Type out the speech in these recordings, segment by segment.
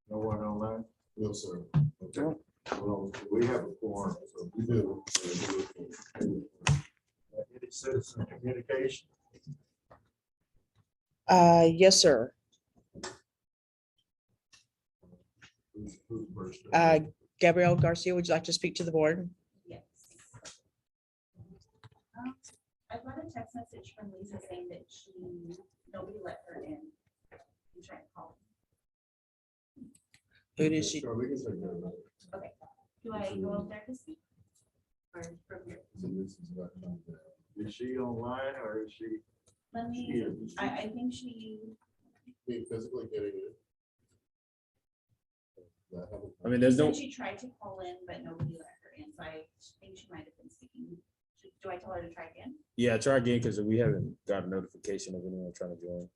No one online? No, sir. Okay. Well, we have a quorum, so We do. any citizen communication? Yes, sir. Who's first? Gabrielle Garcia, would you like to speak to the board? Yes. I got a text message from Lisa saying that nobody let her in. I'm trying to call. Who does she? Sure, we can take that. Okay, do I go up there to speak? Or from here? So this is about to come down. Is she online or is she? Let me, here? I think she, Being physically getting it. That haven't- I mean, there's no, she tried to call in, but nobody let her in, so I think she might have been speaking. Do I tell her to try again? yeah, try again because we haven't got a notification of anyone trying to join.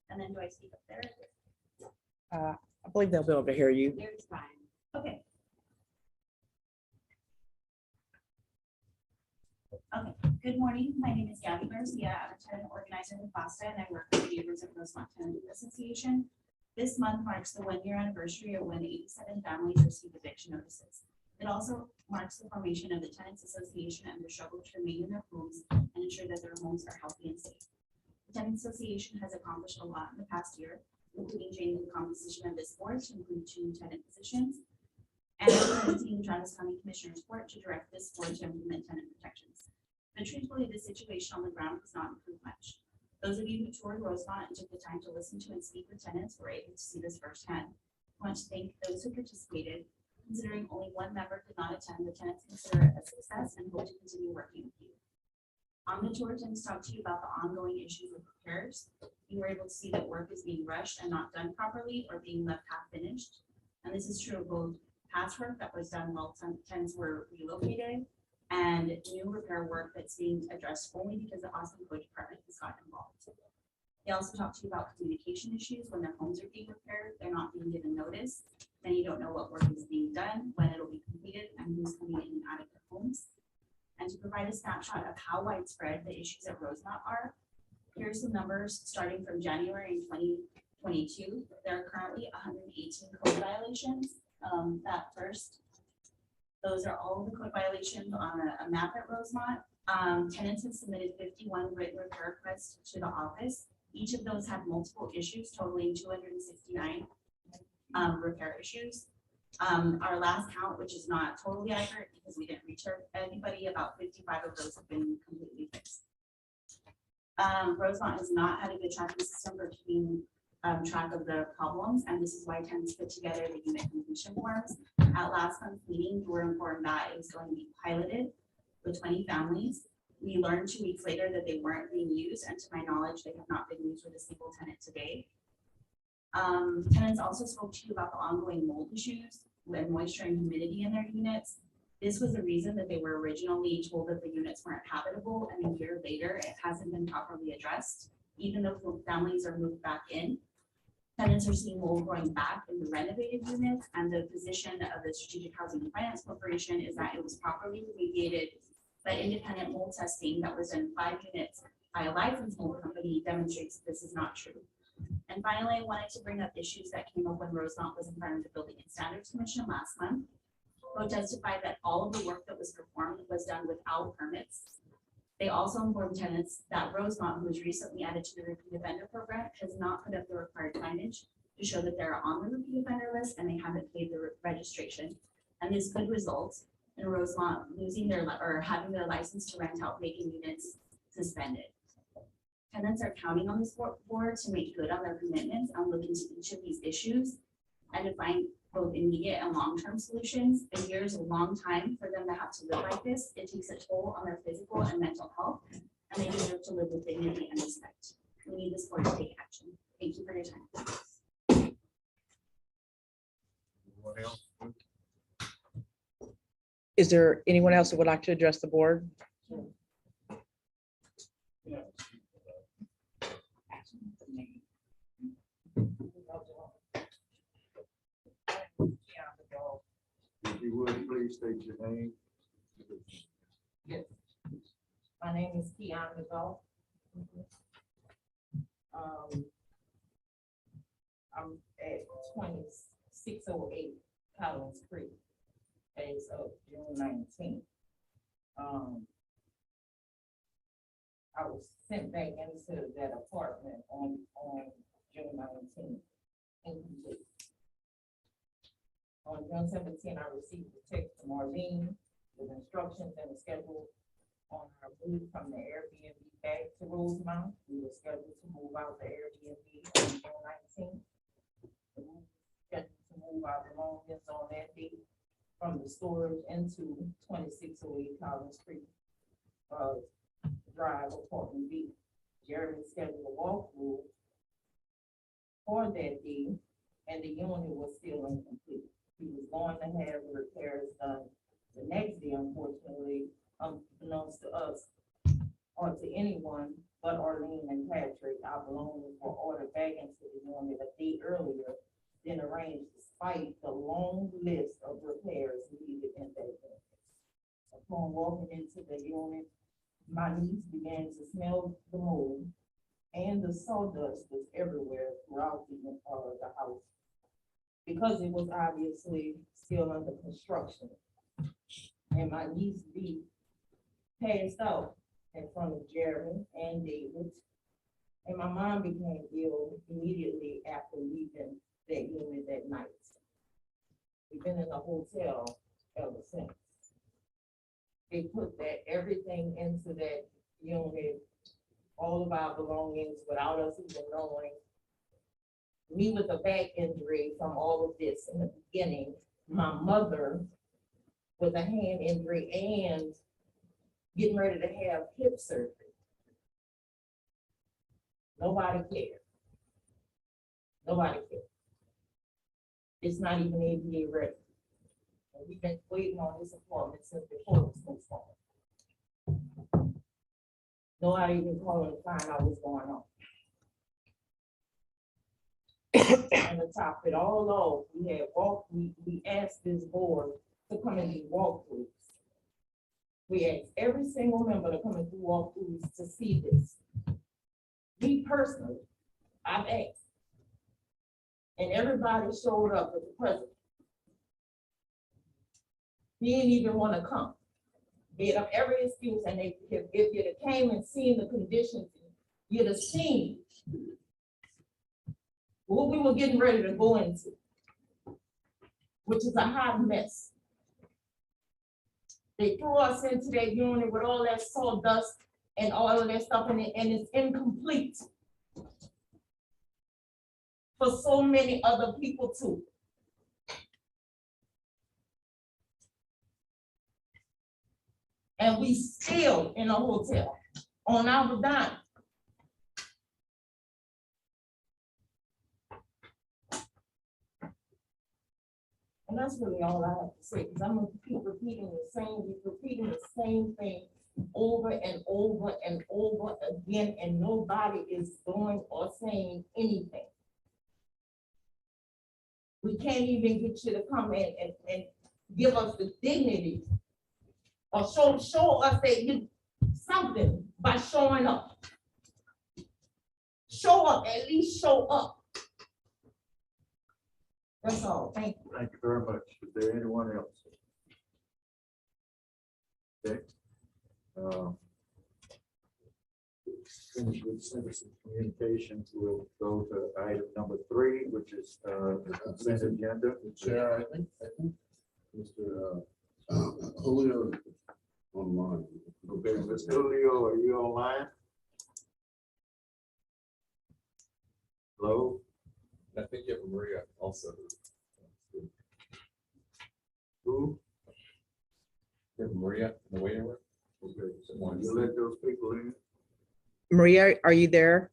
And then do I speak up there? I believe they'll be able to hear you. There's fine. Okay. Okay, good morning. My name is Gabby Garcia. I'm a tenant organizer with FASTA and I work with the Neighbors of Rosemont Tenant Association. This month marks the 1-year anniversary of when 87 families received eviction notices. It also marks the formation of the Tenants Association and their struggle to remain in their homes and ensure that their homes are healthy and safe. The Tenants Association has accomplished a lot in the past year, including changing the composition of this board to include 2 tenant positions and implementing Travis County Commissioner's Court to direct this board to implement tenant protections. But truthfully, the situation on the ground has not improved much. Those of you who toured Rosemont and took the time to listen to and speak with tenants were able to see this firsthand. I want to thank those who participated. Considering only 1 member did not attend, the tenants consider it a success and hope to continue working with you. On the tour, tenants talked to you about the ongoing issues with repairs. You were able to see that work is being rushed and not done properly or being left half finished. And this is true of both past work that was done while tenants were relocated and new repair work that's being addressed only because the Austin Code Department has gotten involved. They also talked to you about communication issues when their homes are being repaired. They're not being given notice. Then you don't know what work is being done, when it'll be completed, and who's coming in and out of their homes. And to provide a snapshot of how widespread the issues at Rosemont are, here's the numbers starting from January 2022. There are currently 118 code violations. That first, those are all the code violations on a map at Rosemont. Tenants have submitted 51 written repair requests to the office. Each of those had multiple issues totaling 269 repair issues. Our last count, which is not totally accurate because we didn't reach anybody, about 55 of those have been completely fixed. Rosemont has not had a good tracking system for keeping track of the problems, and this is why tenants put together the unit completion forms. At last month's meeting, we were informed that it was going to be piloted with 20 families. We learned 2 weeks later that they weren't being used, and to my knowledge, they have not been used with a single tenant today. Tenants also spoke to you about the ongoing mold issues and moisture and humidity in their units. This was the reason that they were originally told that the units weren't habitable, and a year later, it hasn't been properly addressed. Even though families are moved back in, tenants are seeing mold growing back in the renovated units, and the position of the Strategic Housing and Finance Corporation is that it was properly remediated, but independent mold testing that was in 5 units by a licensed mold company demonstrates that this is not true. And finally, I wanted to bring up issues that came up when Rosemont was in front of the Building and Standards Commission last month. Who testified that all of the work that was performed was done without permits. They also informed tenants that Rosemont, who was recently added to the repeat offender program, has not put up the required signage to show that they're on the repeat offender list and they haven't paid the registration. And this could result in Rosemont losing their or having their license to rent out vacant units suspended. Tenants are counting on this board to make good on their commitments and look into each of these issues and to find both immediate and long-term solutions. A year is a long time for them to have to live like this. It takes a toll on their physical and mental health, and they deserve to live with dignity and respect. We need this board to take action. Thank you for your time. What else? Is there anyone else that would like to address the board? you would, please state your name. Yes. My name is Keon Nicole. I'm at 2608 Collins Creek as of June 19th. I was sent back into that apartment on June 19th. Incomplete. On June 17th, I received a text from Marlene with instructions and a schedule on our move from the Airbnb back to Rosemount. We were scheduled to move out the Airbnb on June 19th. Scheduled to move our belongings on that date from the storage into 2608 Collins Creek Drive, apartment B. Jeremy scheduled a walkthrough for that day, and the unit was still incomplete. He was going to have the repairs done the next day, unfortunately, unbeknownst to us or to anyone but Arlene and Patrick. Our belongings were ordered back into the unit a day earlier than arranged, despite the long list of repairs needed in that unit. Upon walking into the unit, my niece began to smell the mold, and the sawdust was everywhere throughout the house, because it was obviously still under construction. And my niece B passed out in front of Jeremy and David, and my mom became ill immediately after leaving that unit that night. We've been in the hotel ever since. They put everything into that unit, all of our belongings, without us even knowing. Me with a back injury from all of this in the beginning, my mother with a hand injury and getting ready to have hip surgery. Nobody cared. Nobody cared. It's not even ADA ready. And we've been waiting on this appointment since before it was formed. Nobody even calling to find out what's going on. And to top it all off, we asked this board to come and do walkthroughs. We asked every single member to come and do walkthroughs to see this. Me personally, I've asked. And everybody showed up with the president. He didn't even want to come. Made up every excuse, and if you'd have came and seen the conditions, you'd have seen what we were getting ready to go into, which is a hot mess. They threw us into that unit with all that sawdust and all of that stuff in it, and it's incomplete for so many other people too. And we still in a hotel on our dime. And that's really all I have to say, because I'm gonna keep repeating the same thing over and over and over again, and nobody is doing or saying anything. We can't even get you to come in and give us the dignity or show us that you something by showing up. Show up, at least show up. That's all, thank you. Thank you very much. Is there anyone else? Okay. Finish with citizen communications. We'll go to item number 3, which is the consent agenda. The chair, I think Mr. Julio is online. Okay, Mr. Julio, are you online? Hello? I think you have Maria also. Who? You have Maria in the waiting room? Okay, so you let those people in? Maria, are you there?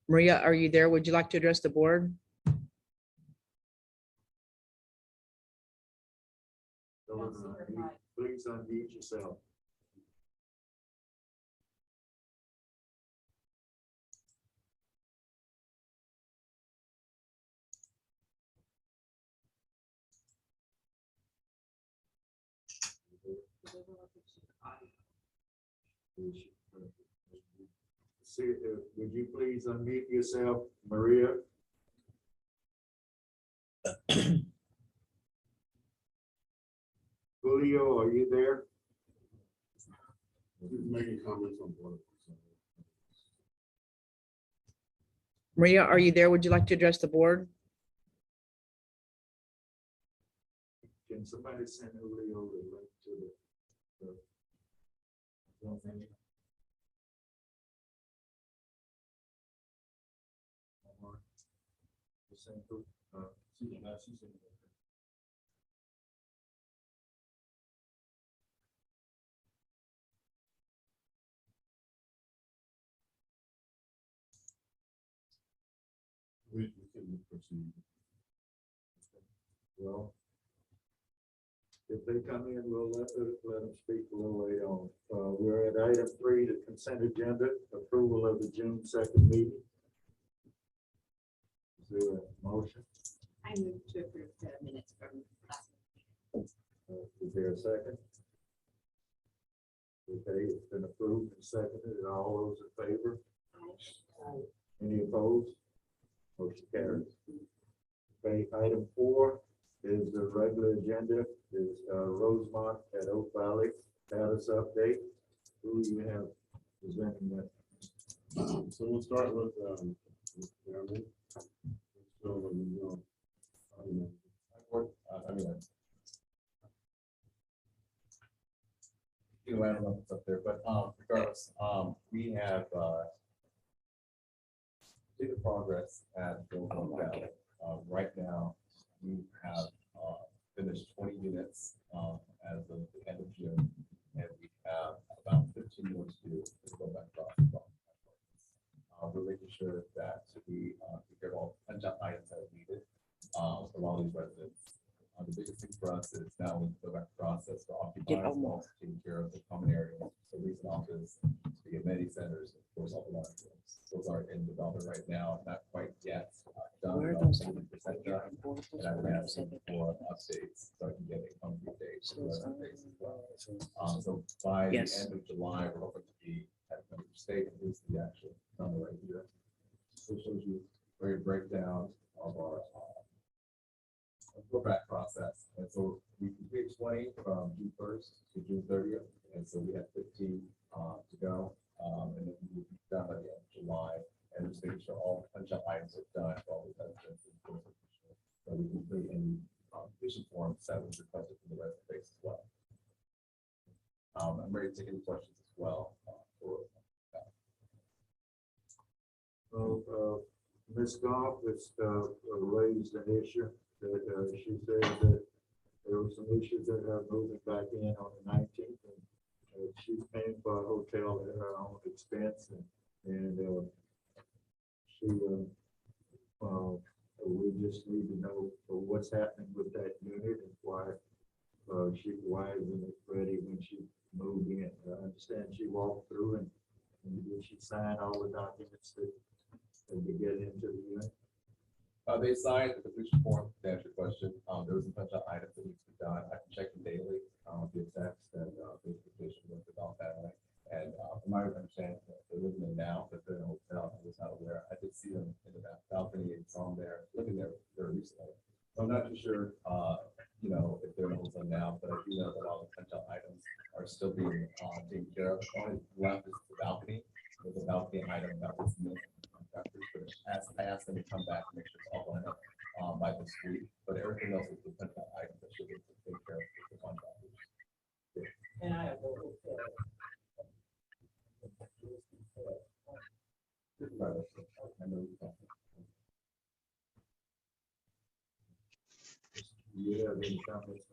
Maria, are you there? Would you like to address the board? Please unmute yourself. See, would you please unmute yourself, Maria? Julio, are you there? He's making comments on board. Maria, are you there? Would you like to address the board? Can somebody send Julio the link to the We can proceed. Well, if they come in, we'll let them speak a little later on. We're at item 3, the consent agenda, approval of the June 2nd meeting. Is there a motion? I move to approve the minutes from last. Is there a second? Okay, it's been approved and seconded, and all those in favor? Any opposed? Motion carries. Okay, item 4 is the regular agenda, is Rosemont at Oak Valley status update. Who do you have presenting that? So we'll start with, Chairman. So, I don't know if it's up there, but regardless, we have seen the progress at Rosemont Valley. Right now, we have finished 20 units as of the end of June, and we have about 15 more to do to go back across. We're making sure that we get all punch-out items that are needed for all these residents. The biggest thing for us is now we go back process for occupiers, also taking care of the common areas, the recent office, the amenity centers, of course, all the large rooms. Those are in development right now, not quite yet done. Where are about those? 70% done. And I'm asking for updates so I can get a concrete date for the rest of the phase as well. So by the Yes. end of July, we're hoping to be at the state, is the actual number right here. So it shows you a breakdown of our go back process. And so we completed 20 from June 1st to June 30th. And so we have 15 to go. And then we'll be done by the end of July. And just making sure all punch-up items are done for all the residents. So we complete any vision forms that was requested from the resident base as well. I'm ready to take any questions as well. Ms. Goff has raised an issue that she said that there were some issues that are moving back in on the 19th, and she's paying for a hotel at her own expense, and she we just need to know what's happening with that unit and why isn't it ready when she moved in. I understand she walked through and did she sign all the documents that to get into the unit? They signed the completion form to answer your question. There was a bunch of items that need to be done. I can check them daily via text and notification was about that. And from my understanding, they're living in now, but they're in a hotel. I was not aware. I did see them in the balcony and saw them there, living there very recently. So I'm not too sure, if they're in a hotel now, but I do know that all the potential items are still being taken care of. The only left is the balcony. There's a balcony item that was missing. I asked them to come back and make sure it's all lined up by this week, but everything else is the potential items that should be taken care of with the contractors. And I have a hotel. I know you don't. Do you have any comments?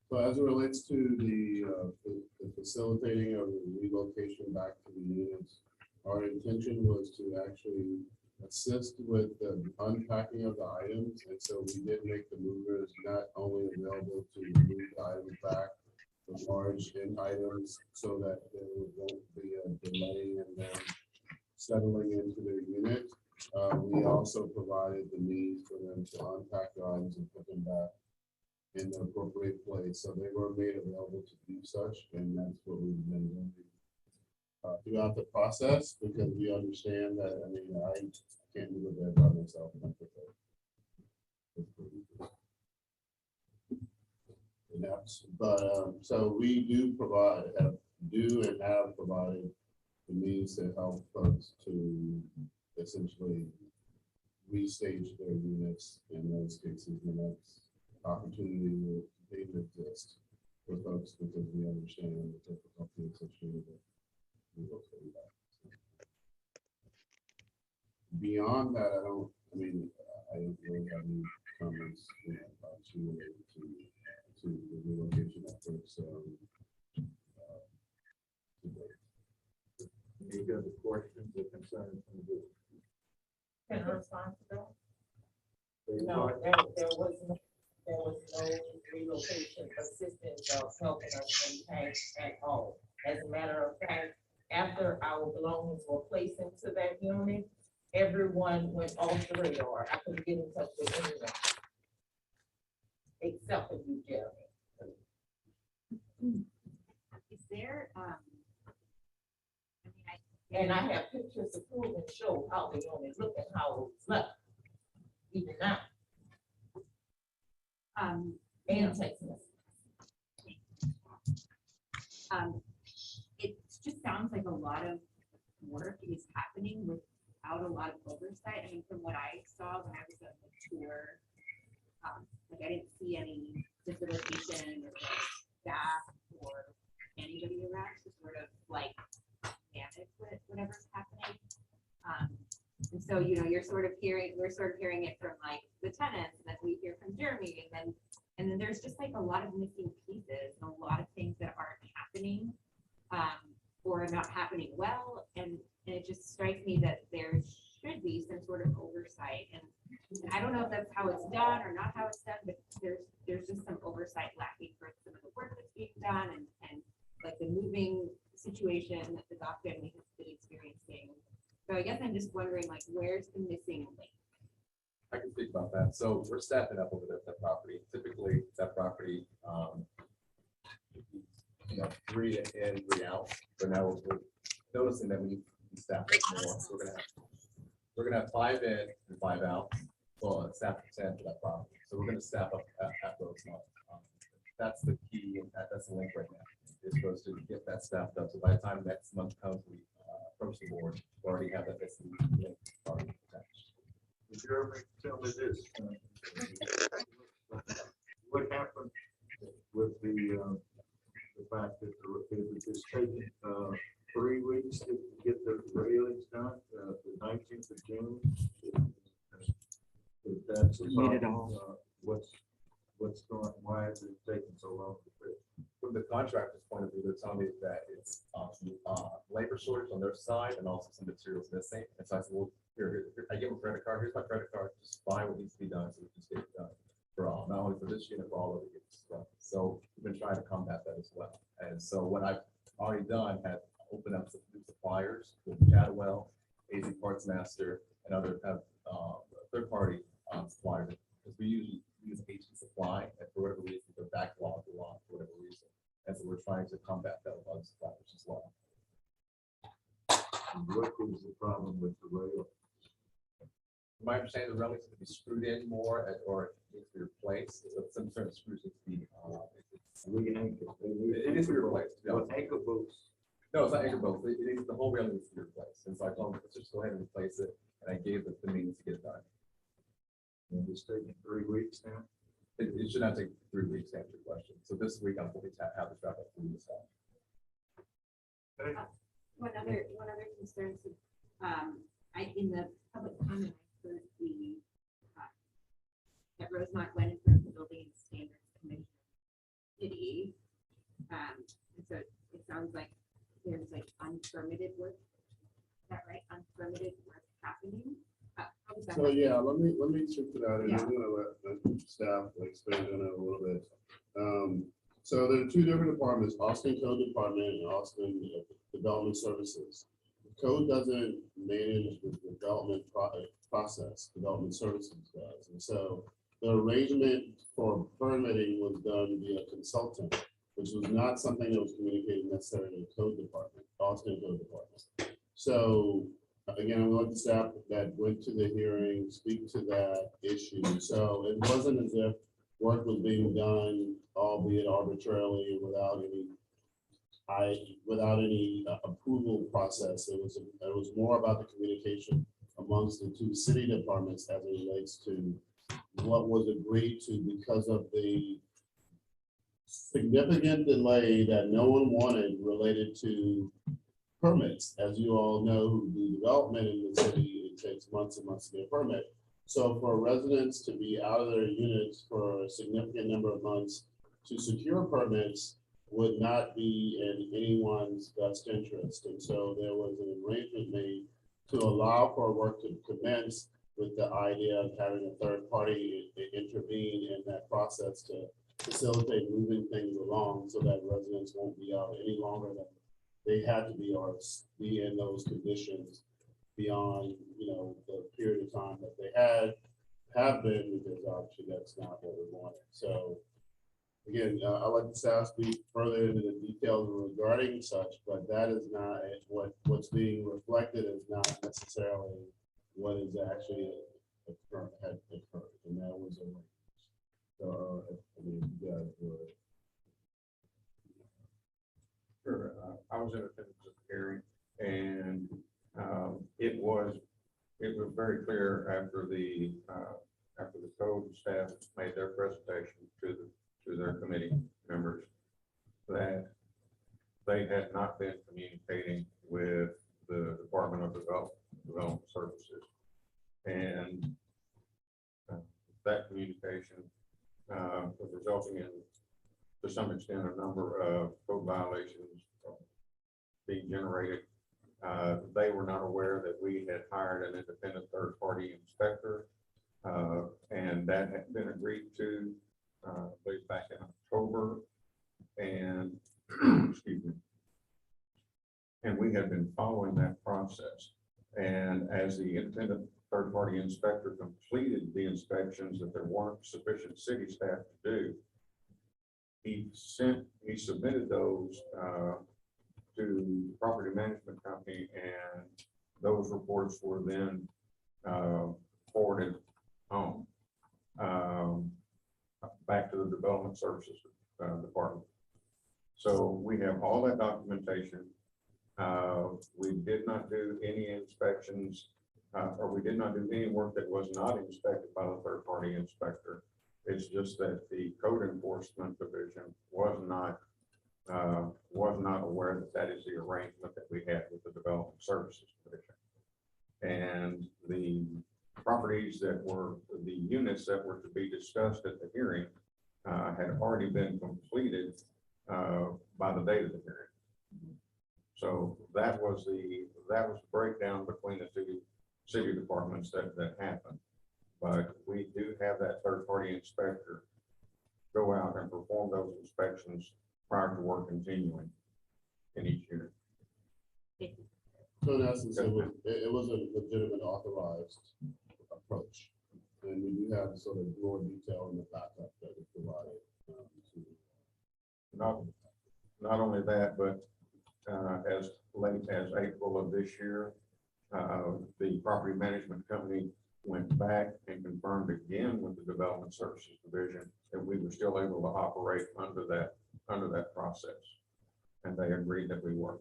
So as it relates to the facilitating of the relocation back to the units, our intention was to actually assist with the unpacking of the items. And so we did make the movers not only available to move the items back, the large end items, so that there won't be a delay in them settling into their unit. We also provided the means for them to unpack the items and put them back in the appropriate place. So they were made available to do such, and that's what we've been doing throughout the process, because we understand that, I mean, I can't do it by myself. And that's, but, so we do provide, and have provided the means to help folks to essentially restage their units in those cases when that's opportunity will exist for folks, because we understand the difficulty associated with relocating back. Beyond that, I don't really have any comments, to the relocation efforts. Any other questions or concerns from the board? Can I respond to that? Say No, what? there was no relocation assistance or helping us in tank at all. As a matter of fact, after our belongings were placed into that unit, everyone went off the radar. I couldn't get in touch with anyone. Except for you, Jeremy. Is there, And I have pictures to prove and show how the unit looked and how it was left. Even now, and text message. it just sounds like a lot of work is happening without a lot of oversight. I mean, from what I saw when I was on the tour, like I didn't see any facilitation or staff or anybody around to sort of like manage whatever's happening. And so, you know, we're sort of hearing it from like the tenants, and then we hear from Jeremy, and then there's just like a lot of missing pieces and a lot of things that aren't happening, or not happening well. And it just strikes me that there should be some sort of oversight. And I don't know if that's how it's done or not how it's done, but there's just some oversight lacking for some of the work that's being done, and like the moving situation that the doc family has been experiencing. So I guess I'm just wondering, like, where's the missing link? I can speak about that. So we're staffing up over there at that property. Typically, that property, 3 in, 3 out. But now we're noticing that we need to staff up more. So we're gonna have 5 in and 5 out. Well, staff 10 for that property. So we're gonna staff up at those months. That's the key, and that's the link right now. It's supposed to get that staffed up. So by the time next month comes, we approach the board, we already have that missing link already attached. Jeremy, tell me this. What happened with the fact that it's taken 3 weeks to get the railings done, the 19th of June? If that's the Need it problem, what's going, why is it taking so long to fix? From the contractor's point of view, they're telling me that it's labor shortage on their side and also some materials missing. And so I said, well, here, I give them a credit card. Here's my credit card. Just buy what needs to be done so we can just get it done for all, not only for this unit, for all of the units. So we've been trying to combat that as well. And so what I've already done had opened up some new suppliers with Chadwell, AZ Parts Master, and other third-party suppliers. Because we usually use HE Supply, and for whatever reason, they're backlogged a lot for whatever reason. And so we're trying to combat that with other suppliers as well. What is the problem with the rail? My understanding, the railings need to be screwed in more or needs to be replaced. So some certain screws need to be. It needs to be replaced. What anchor bolts? No, it's not anchor bolts. The whole railing needs to be replaced. And so I told them, let's just go ahead and replace it. And I gave the means to get it done. And it's taking 3 weeks now? It should not take 3 weeks to answer your question. So this week I'm going to have this wrap up for you. One other concern, in the public comment, I heard that Rosemont went in front of the Building and Standards Commission committee. And so it sounds like there's like unpermitted work. Is that right? Unpermitted work happening. How does that So happen? yeah, let me check it out, and Yeah. I'm gonna let the staff expand on it a little bit. So there are 2 different departments: Austin Code Department and Austin Development Services. code doesn't manage the development process, development services does. And so the arrangement for permitting was done via consultant, which was not something that was communicated necessarily to the code department, Austin Code Department. So again, I'm going to staff that went to the hearing, speak to that issue. So it wasn't as if work was being done, albeit arbitrarily, without any approval process. It was more about the communication amongst the two city departments as it relates to what was agreed to because of the significant delay that no one wanted related to permits. As you all know, who do development in the city, it takes months and months to get a permit. So for residents to be out of their units for a significant number of months to secure permits would not be in anyone's best interest. And so there was an arrangement made to allow for work to commence with the idea of having a third party intervene in that process to facilitate moving things along so that residents won't be out any longer than they had to be or be in those conditions beyond, the period of time that they have been, because obviously that's not what we wanted. So again, I'd like the staff speak further into the details regarding such, but that is not what's being reflected is not necessarily what is actually had occurred, and that was a. So, you guys were. Sure, I was in attendance at the hearing, and it was very clear after the code staff made their presentation to their committee members that they had not been communicating with the Department of Development Services, and that communication was resulting in, to some extent, a number of code violations being generated. They were not aware that we had hired an independent third-party inspector, and that had been agreed to, I believe, back in October, and excuse me, and we had been following that process. And as the independent third-party inspector completed the inspections that there weren't sufficient city staff to do, he submitted those to the property management company, and those reports were then forwarded home back to the development services department. So we have all that documentation. We did not do any inspections, or we did not do any work that was not inspected by the third-party inspector. It's just that the code enforcement division was not aware that that is the arrangement that we had with the development services division. And the properties that were, the units that were to be discussed at the hearing had already been completed by the date of the hearing. So that was the breakdown between the two city departments that happened. But we do have that third-party inspector go out and perform those inspections prior to work continuing in each unit. So in essence, it was a legitimate authorized approach. And we do have sort of more detail in the backup that we provided. Not only that, but as late as April of this year, the property management company went back and confirmed again with the development services division that we were still able to operate under that process, and they agreed that we were.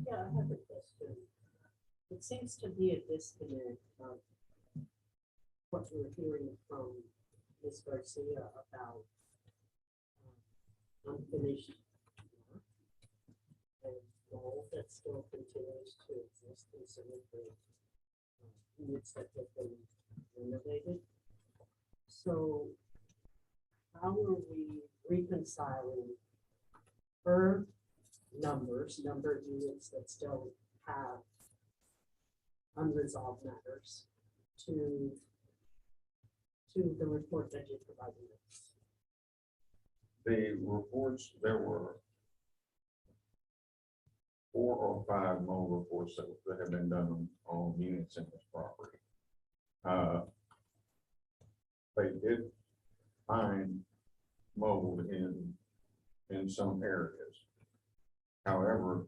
Yeah, I have a question. It seems to be a disconnect of what we're hearing from Ms. Garcia about unfinished work and all that still continues to exist in some of the units that have been renovated. So how are we reconciling her number of units that still have unresolved matters to the report that you provided us? The reports, there were 4 or 5 mold reports that have been done on units in this property. They did find mold in some areas. However,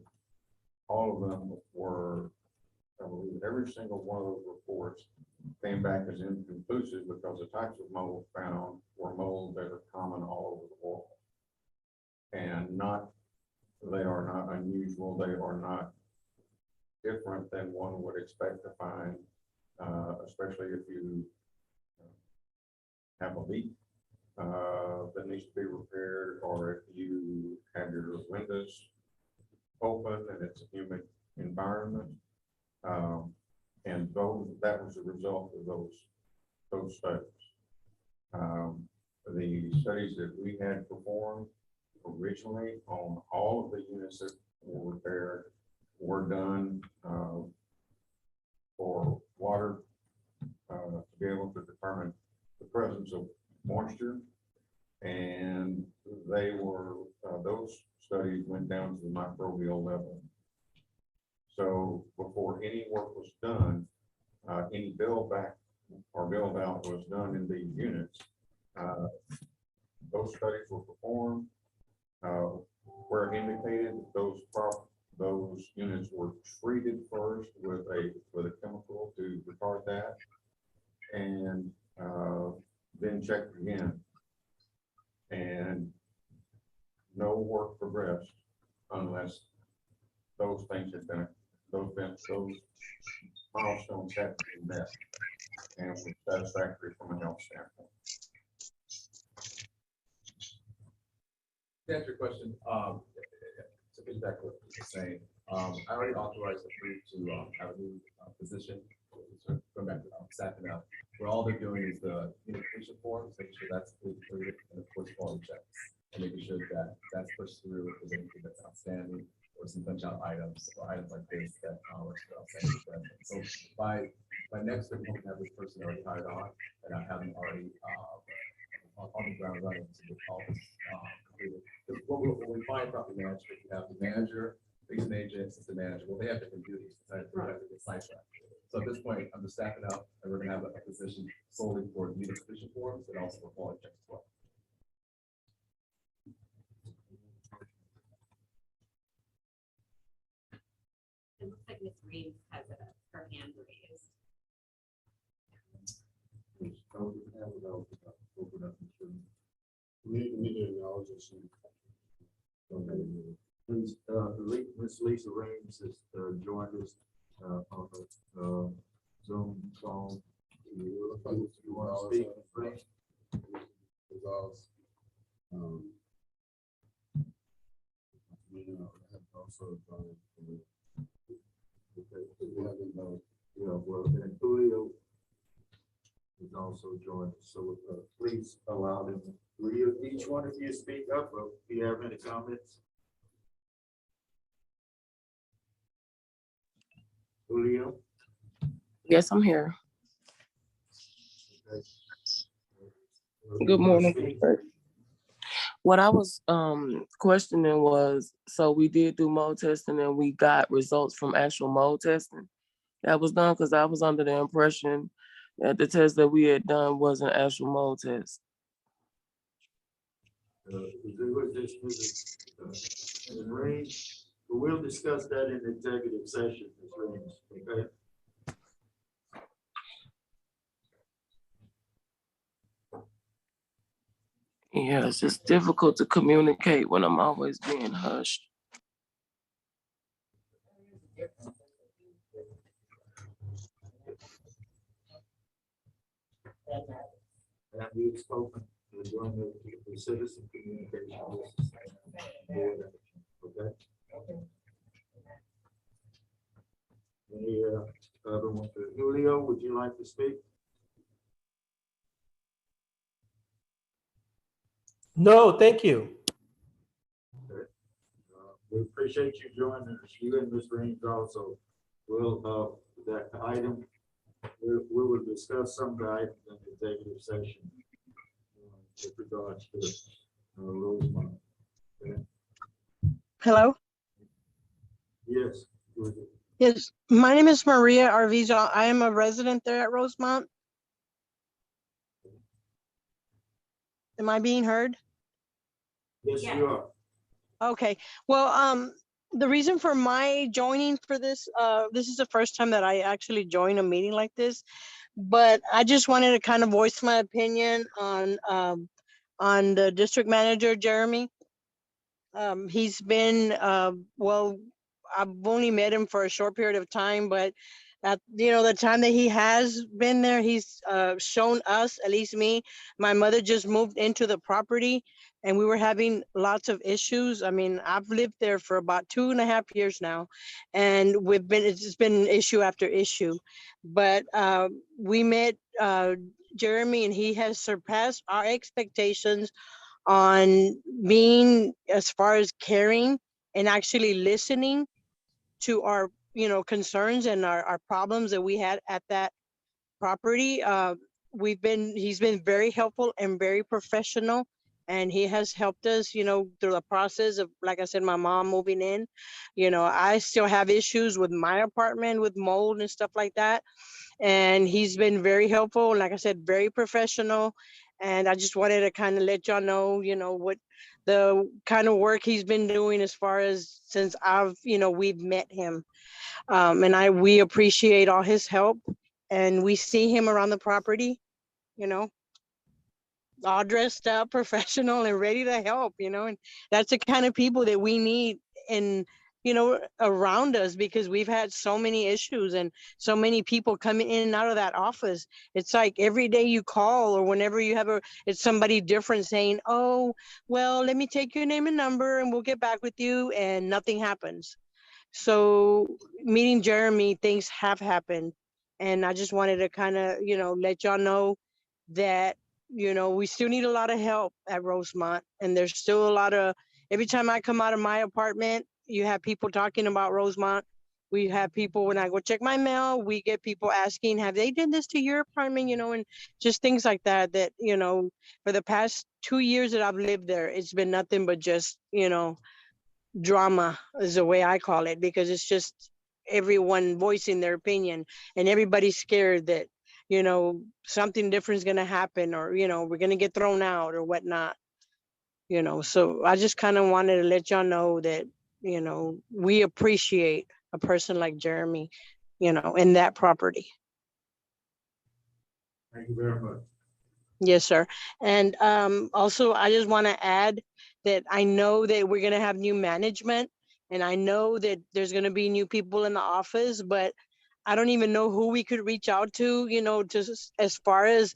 all of them were, I believe, every single one of those reports came back as inconclusive because the types of mold found were mold that are common all over the world. And they are not unusual, they are not different than one would expect to find, especially if you have a leak that needs to be repaired, or if you have your windows open and it's a humid environment. And that was the result of those studies. The studies that we had performed originally on all of the units that were repaired were done for water to be able to determine the presence of moisture, and those studies went down to the microbial level. So before any work was done, any build out was done in these units, those studies were performed. Where indicated, those units were treated first with a chemical to retard that, and then checked again. And no work progressed unless those things had been, those milestones had been met and was satisfactory from a health standpoint. To answer your question, to get back to what you were saying, I already authorized the group to have a new position, going back to staffing up, where all they're doing is the unification forms, making sure that's completed, and of course quality checks, and making sure that that's pushed through if there's anything that's outstanding, or some punch out items, or items like this that are outstanding. So by next week, we'll have this person already hired on, and I have them already on the ground running to get all this completed. When we find property management, you have the manager, leasing agent, assistant manager. Well, they have different duties. Right. To get sidetracked. So at this point, I'm just staffing up, and we're gonna have a position solely for unification forms and also for quality checks as well. It looks like Ms. Reeves has her hand raised. We need to acknowledge this. Please, Ms. Lisa Reeves has joined us on the Zoom phone. You want to speak, Ms. Reeves? Well, and Julio is also joined us, so please allow them. Each one of you speak up, or if you have any comments. Julio? Yes, I'm here. Okay. Good morning. What I was questioning was, so we did do mold testing and we got results from actual mold testing that was done, because I was under the impression that the test that we had done was an actual mold test. We'll discuss that in executive session, Ms. Reeves, okay? Yeah, it's just difficult to communicate when I'm always being hushed. Have you spoken during the citizen communication? Okay. Any other one? Julio, would you like to speak? No, thank you. Okay. We appreciate you joining us. You and Ms. Reeves also. We'll that item. We will discuss some of the items in the executive session with regards to Rosemont. Okay. Hello? Yes. Go ahead. Yes, my name is Maria Arvizo. I am a resident there at Rosemont. Am I being heard? Yes, you are. Okay, well, the reason for my joining for this, this is the first time that I actually join a meeting like this, but I just wanted to kind of voice my opinion on the district manager, Jeremy. He's been, well, I've only met him for a short period of time, but at, the time that he has been there, he's shown us, at least me, my mother just moved into the property and we were having lots of issues. I mean, I've lived there for about 2.5 years now, and it's just been issue after issue. But we met Jeremy, and he has surpassed our expectations on being, as far as caring and actually listening to our concerns and our problems that we had at that property. He's been very helpful and very professional, and he has helped us through the process of, like I said, my mom moving in. I still have issues with my apartment with mold and stuff like that, and he's been very helpful, like I said, very professional. And I just wanted to kind of let y'all know, what the kind of work he's been doing as far as since we've met him. And we appreciate all his help, and we see him around the property, you know, all dressed up, professional, and ready to help, and that's the kind of people that we need in, around us, because we've had so many issues and so many people coming in and out of that office. It's like every day you call, or whenever you have it's somebody different saying, oh, well, let me take your name and number and we'll get back with you, and nothing happens. So meeting Jeremy, things have happened. And I just wanted to kind of, let y'all know that, we still need a lot of help at Rosemont. And there's still a lot of, every time I come out of my apartment, you have people talking about Rosemont. We have people, when I go check my mail, we get people asking, have they done this to your apartment? And just things like that, for the past 2 years that I've lived there, it's been nothing but just, drama is the way I call it, because it's just everyone voicing their opinion, and everybody's scared that, something different is going to happen, or, we're going to get thrown out or whatnot. So I just kind of wanted to let y'all know that, we appreciate a person like Jeremy, in that property. Thank you very much. Yes, sir. And also, I just want to add that I know that we're going to have new management, and I know that there's going to be new people in the office, but I don't even know who we could reach out to, just as far as,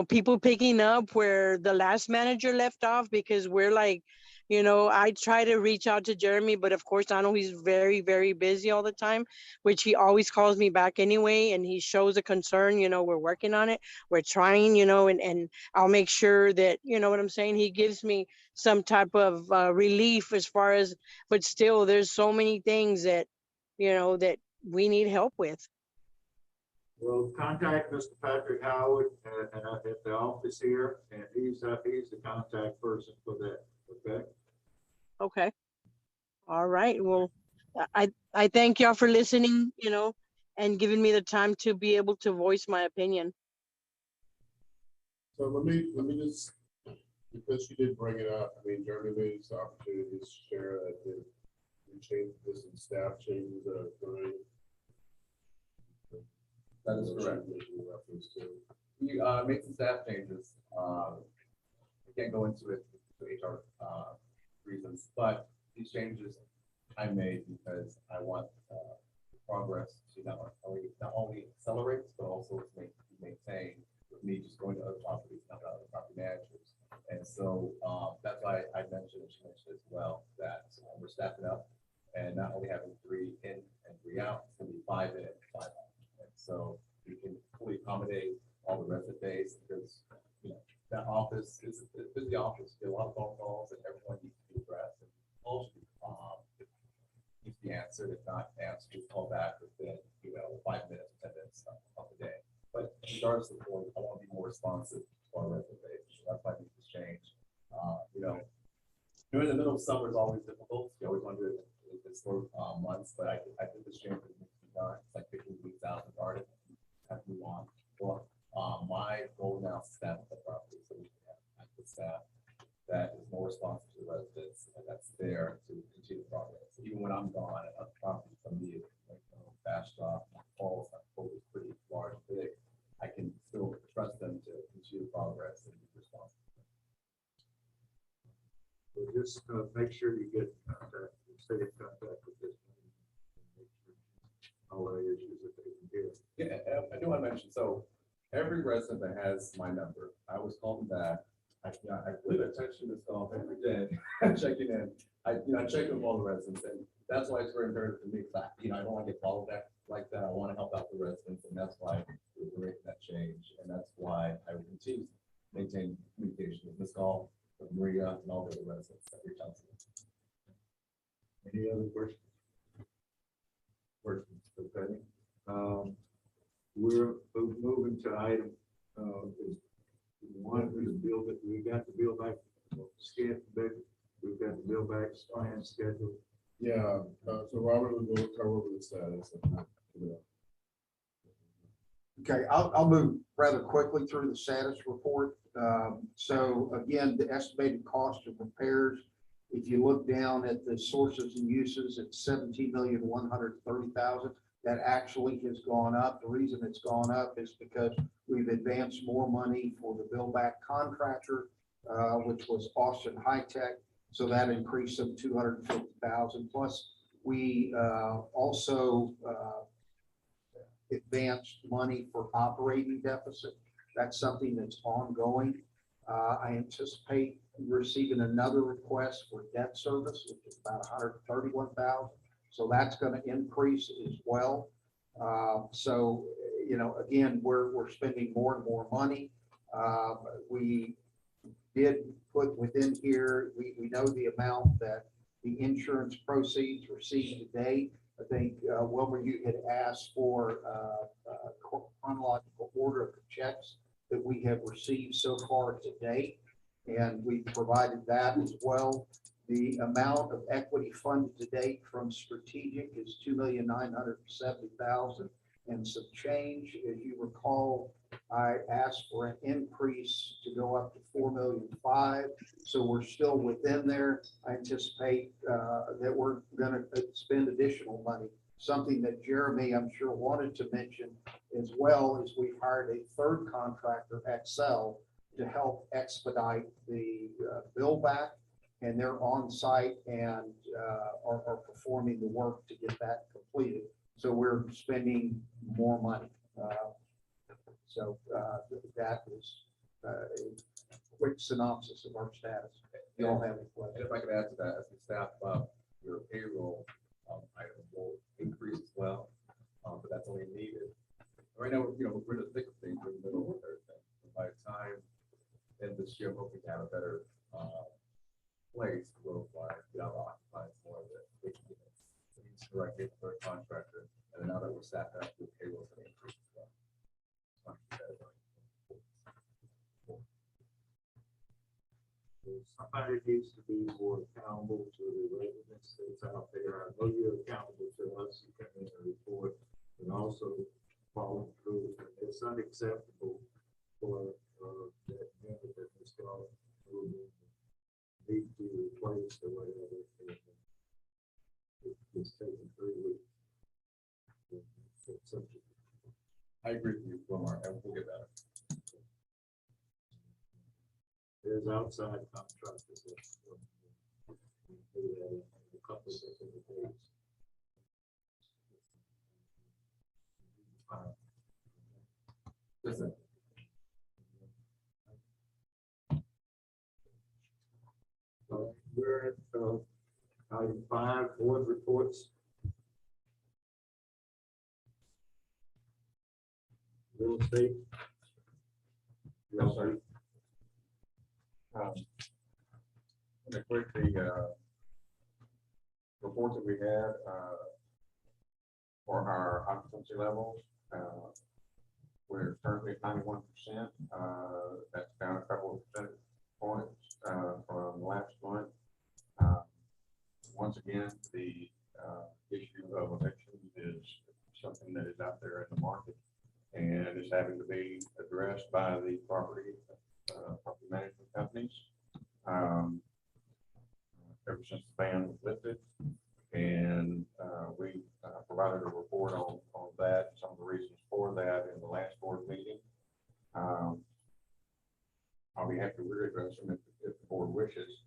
people picking up where the last manager left off, because we're like, I try to reach out to Jeremy, but of course I know he's very, very busy all the time, which he always calls me back anyway. And he shows a concern, we're working on it. We're trying, and I'll make sure that, what I'm saying, he gives me some type of relief as far as, but still there's so many things that, that we need help with. Well, contact Mr. Patrick Howard at the office here, and he's the contact person for that, okay? Okay. All right. Well, I thank y'all for listening, and giving me the time to be able to voice my opinion. So let me just, because you did bring it up, I mean, Jeremy made this opportunity to share that the change, this and staff changes that are going. That is correct. Making reference to. We made some staff changes. I can't go into it for HR reasons, but these changes I made because I want progress to not only accelerate, but also to maintain, with me just going to other properties, not other property managers. And so that's why I mentioned, and she mentioned as well, that we're staffing up, and not only having 3 in and 3 out, it's going to be 5 in and 5 out. And so we can fully accommodate all the resident days, because that office is a busy office. There are a lot of phone calls, and everyone needs to be addressed, and all needs to be answered. If not answered, just call back within 5 minutes, 10 minutes of the day. But regardless of the point, I want to be more responsive to our resident base. So that's why I need to change. During the middle of summer is always difficult. You always want to do it historic months, but I think this change needs to be done. It's like 15,000 already. Have to move on. Well, my goal now is staff the property, so we can have active staff that is more responsive to the residents and that's there to continue progress. Even when I'm gone, and other properties from me, like fast drop, calls, my quote is pretty large, big. I can still trust them to continue progress and be responsive. So just make sure you get contact, stay in contact with this. Make sure all the issues that they can get. Yeah, I do want to mention, so every resident that has my number, I always call them back. I believe I text you this call every day, checking in. I check with all the residents, and that's why it's very imperative to me. Because I don't want to get followed back like that. I want to help out the residents, and that's why we're making that change, and that's why I will continue to maintain communication with Ms. Gall, with Maria, and all the other residents that reach out to me. Any other questions? Okay. We're moving to item, one, the bill that we got the bill back, schedule, we've got the bill back plan schedule. Yeah, so Robert will go cover over the status of that. Okay, I'll move rather quickly through the status report. So again, the estimated cost of repairs, if you look down at the sources and uses, it's 17,130,000. That actually has gone up. The reason it's gone up is because we've advanced more money for the bill back contractor, which was Austin High Tech. So that increased some 250,000. Plus, we also advanced money for operating deficit. That's something that's ongoing. I anticipate receiving another request for debt service, which is about 131,000. So that's going to increase as well. So, again, we're spending more and more money. We did put within here, we know the amount that the insurance proceeds received to date. I think Wilmer, you had asked for chronological order of the checks that we have received so far to date, and we provided that as well. The amount of equity funded to date from strategic is 2,970,000 and some change. As you recall, I asked for an increase to go up to 4,000,005. So we're still within there. I anticipate that we're going to spend additional money. Something that Jeremy, I'm sure, wanted to mention as well is we've hired a third contractor, Excel, to help expedite the bill back, and they're on site and are performing the work to get that completed. So we're spending more money. So that is a quick synopsis of our status. You all have any questions? And if I could add to that, as we staff up, your payroll item will increase as well, but that's only needed. Right now, we're in the thick of things, we're in the middle of everything. And by the time end this year, hoping to have a better place to go by, occupies more of it. It's directly for a contractor, and now that we're staffed up, the payroll is going to increase as well. Somebody needs to be more accountable to the residents that's out there. I know you're accountable to us, you come in and report, and also follow through. It's unacceptable for that member that was called need to be replaced or whatever. It's taking 3 weeks. I agree with you, Wilmar, and we'll get better. There's outside contractors that do that in a couple of different ways. Listen. We're at item 5, board reports. Real estate. Yes, sir. To quickly report that we had for our occupancy levels. We're currently at 91%. That's down a couple of percentage points from last month. Once again, the is having to be addressed by the property management companies. Ever since the ban was lifted, and we provided a report on that, some of the reasons for that in the last board meeting. I'll be happy to readdress them if the board wishes.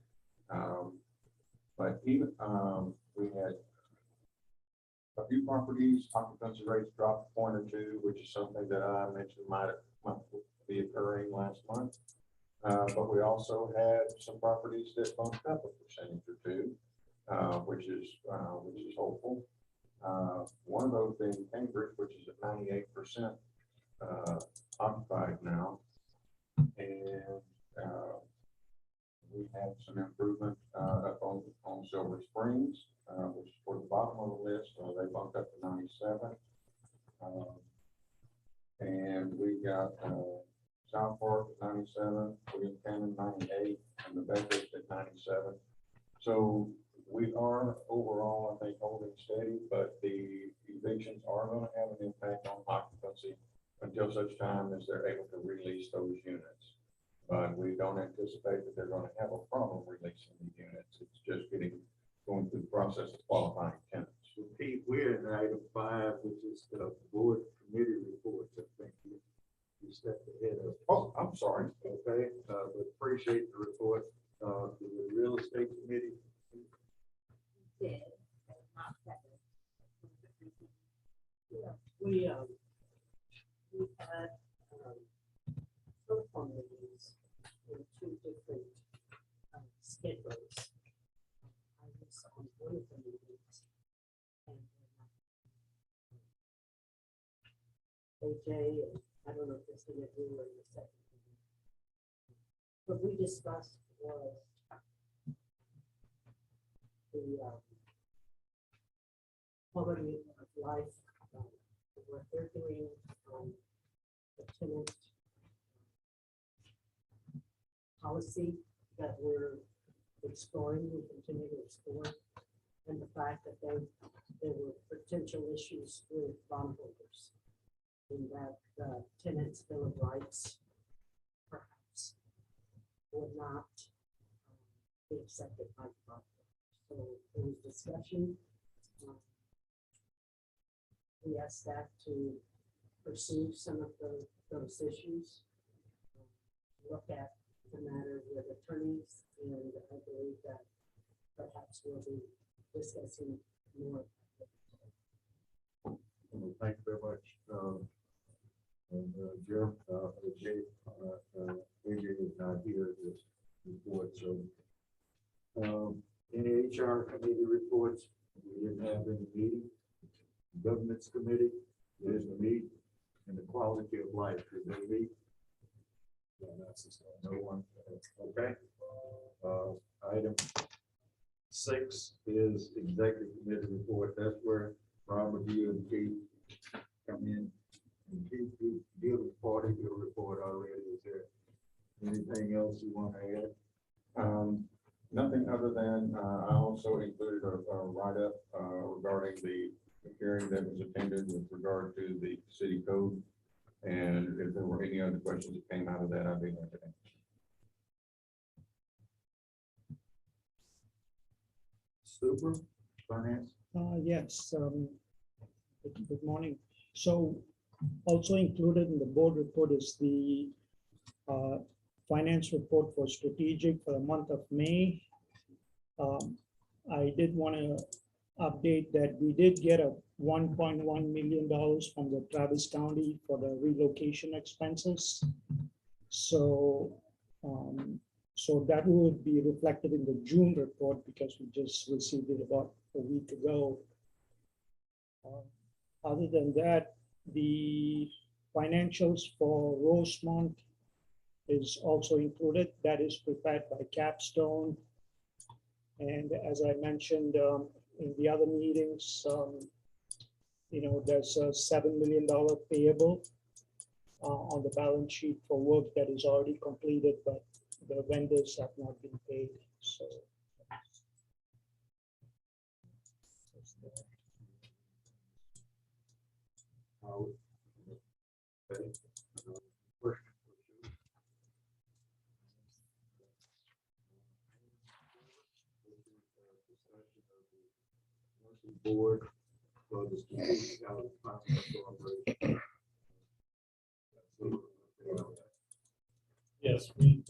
But even we had a few properties, occupancy rates dropped a point or two, which is something that I mentioned might be occurring last month. But we also had some properties that bumped up a percentage or two, which is hopeful. One of those being Cambridge, which is at 98% occupied now, and we had some improvement up on Silver Springs, which is toward the bottom of the list. They bumped up to 97, and we got South Park at 97, William Cannon 98, and the Bedford at 97. So we are overall, I think, holding steady, but the evictions are going to have an impact on occupancy until such time as they're able to release those units. But we don't anticipate that they're going to have a problem releasing the units. It's just going through the process of qualifying tenants. So Pete, we're in item 5, which is the board committee reports. I think you stepped ahead of. Oh, I'm sorry. Okay, but appreciate the report. The real estate committee. Did, but not second. We had telephone meetings in 2 different schedules. I was on one of the meetings, and AJ, I don't know if it's going to do in the second meeting. What we discussed was the quality of life, what they're doing on the tenant policy that we're exploring, we continue to explore, and the fact that there were potential issues with bondholders, and that the tenant's bill of rights perhaps would not be accepted by the bondholder. So there was discussion. We asked staff to pursue some of those issues, look at the matter with attorneys, and I believe that perhaps we'll be discussing more. Thank you very much. And Jim, AJ is not here this report, so any HR committee reports? We didn't have any meeting. Governance committee, there's the meet, and the quality of life, did they meet? No one. Okay. Item 6 is executive committee report. That's where Robert, you and Keith come in. And Keith, you deal with part of your report already. Is there anything else you want to add? Nothing other than I also included a write-up regarding the hearing that was attended with regard to the city code. And if there were any other questions that came out of that, I'd be happy to answer. Super finance. Yes. Good morning. So also included in the board report is the finance report for strategic for the month of May. I did want to update that we did get a $1.1 million from the Travis County for the relocation expenses. So, so that would be reflected in the June report because we just received it about a week ago. Other than that, the financials for Rosemont is also included. That is prepared by Capstone. And as I mentioned in the other meetings, there's a $7 million payable on the balance sheet for work that is already completed, but the vendors have not been paid. So Board for the strategic Housing Finance Corporation. Yes, we've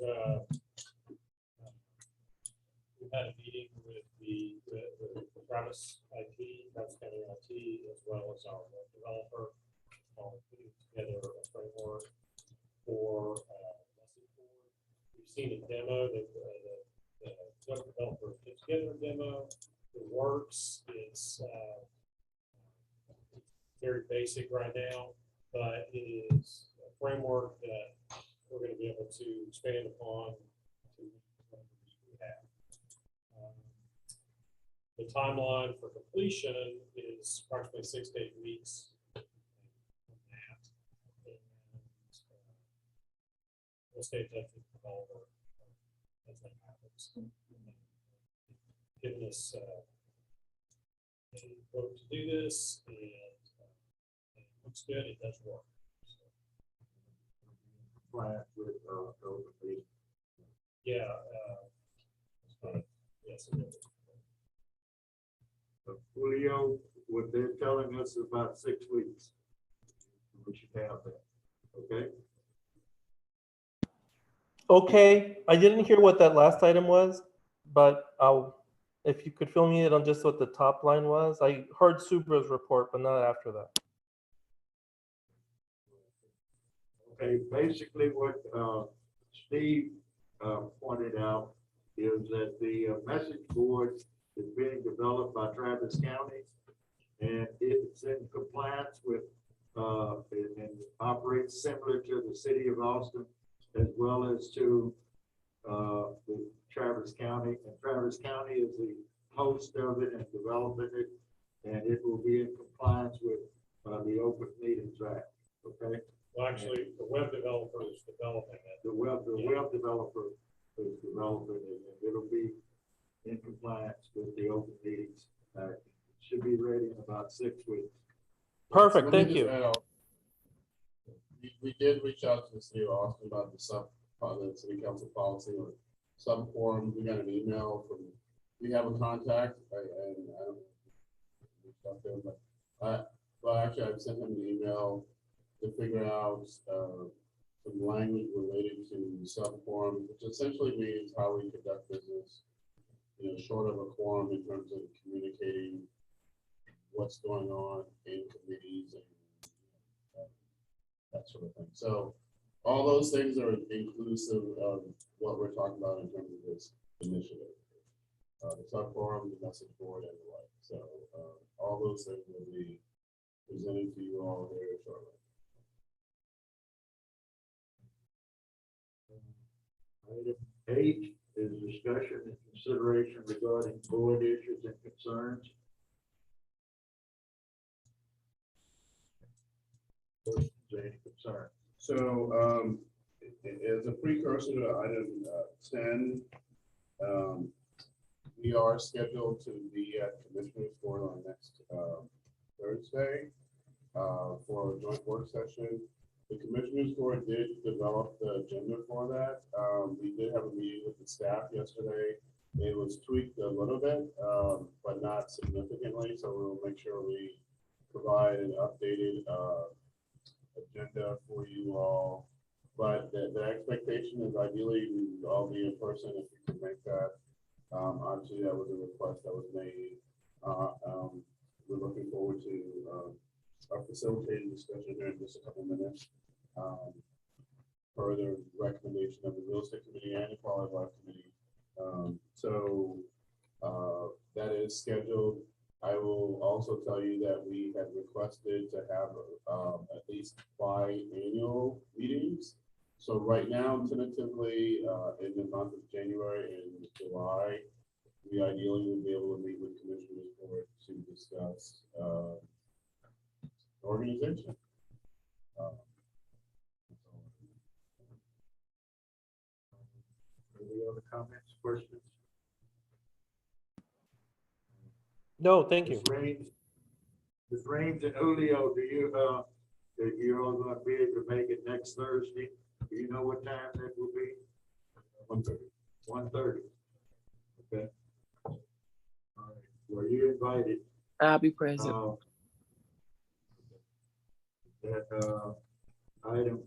had a meeting with the Travis IT, Travis County IT, as well as our web developer, putting together a framework for message board. We've seen a demo that the web developer put together a demo. It works. It's very basic right now, but it is a framework that we're going to be able to expand upon to what we have. The timeline for completion is approximately 6 to 8 weeks. We'll stay in touch with the developer as that happens. Giving us a vote to do this, and it looks good. It does work. Compliant with open meeting. Yeah. Yes. It is. Julio, what they're telling us is about 6 weeks. We should have that. Okay. Okay, I didn't hear what that last item was, but if you could fill me in on just what the top line was. I heard Subra's report, but not after that. Okay, basically what Steve pointed out is that the message board is being developed by Travis County, and it's in compliance with and operates similar to the city of Austin, as well as to the Travis County. And Travis County is the host of it and developing it, and it will be in compliance with the Open Meetings Act. Okay. Well, actually, the web developer is developing it. The web developer is developing it, and it'll be in compliance with the Open Meetings Act. It should be ready in about 6 weeks. Perfect. Let me Thank just you. add on. We did reach out to the city of Austin about the city council policy or sub forum. We got an email from, we have a contact, and I don't reach out to him, but actually I've sent him an email to figure out some language related to sub forum, which essentially means how we conduct business, short of a quorum in terms of communicating what's going on in committees and that sort of thing. So all those things are inclusive of what we're talking about in terms of this initiative. The sub forum, the message board, and the like. So all those things will be presented to you all very shortly. Item 8 is discussion and consideration regarding board issues and concerns. Any concern? So as a precursor to item 10, we are scheduled to be at Commissioner's Court on next Thursday for a joint work session. The Commissioner's Court did develop the agenda for that. We did have a meeting with the staff yesterday. It was tweaked a little bit, but not significantly. So we'll make sure we provide an updated agenda for you all. But the expectation is ideally we would all be in person if we can make that. Obviously, that was a request that was made. We're looking forward to our facilitating discussion here in just a couple minutes. Further recommendation of the Real Estate Committee and the Quality of Life Committee. So that is scheduled. I will also tell you that we had requested to have at least biannual meetings. So right now, tentatively, in the month of January and July, we ideally would be able to meet with Commissioners Board to discuss organization. Any other comments, questions? No, thank you. Ms. Raines and Julio, do you're all going to be able to make it next Thursday? Do you know what time that will be? 1:30. 1:30. Okay. All Were you invited? I'll be present. That item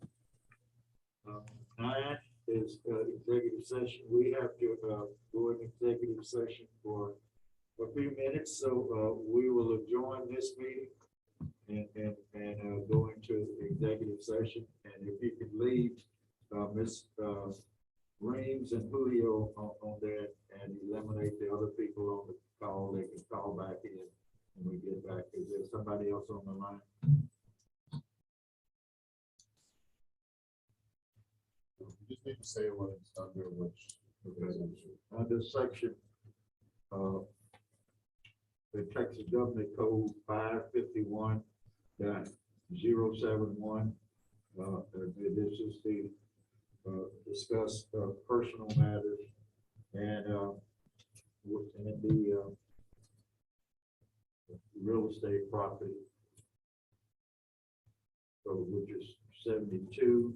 9 is executive session. We have to go in executive session for a few minutes, so we will adjourn this meeting and go into executive session. And if you could leave Ms. Reams and Julio on there and eliminate the other people on the call, they can call back in when we get back. Is there somebody else on the line? You just need to say what it's under which. Under section, the Texas Government Code 551.071. This is the discuss personal matters and the real estate property. So which is 72,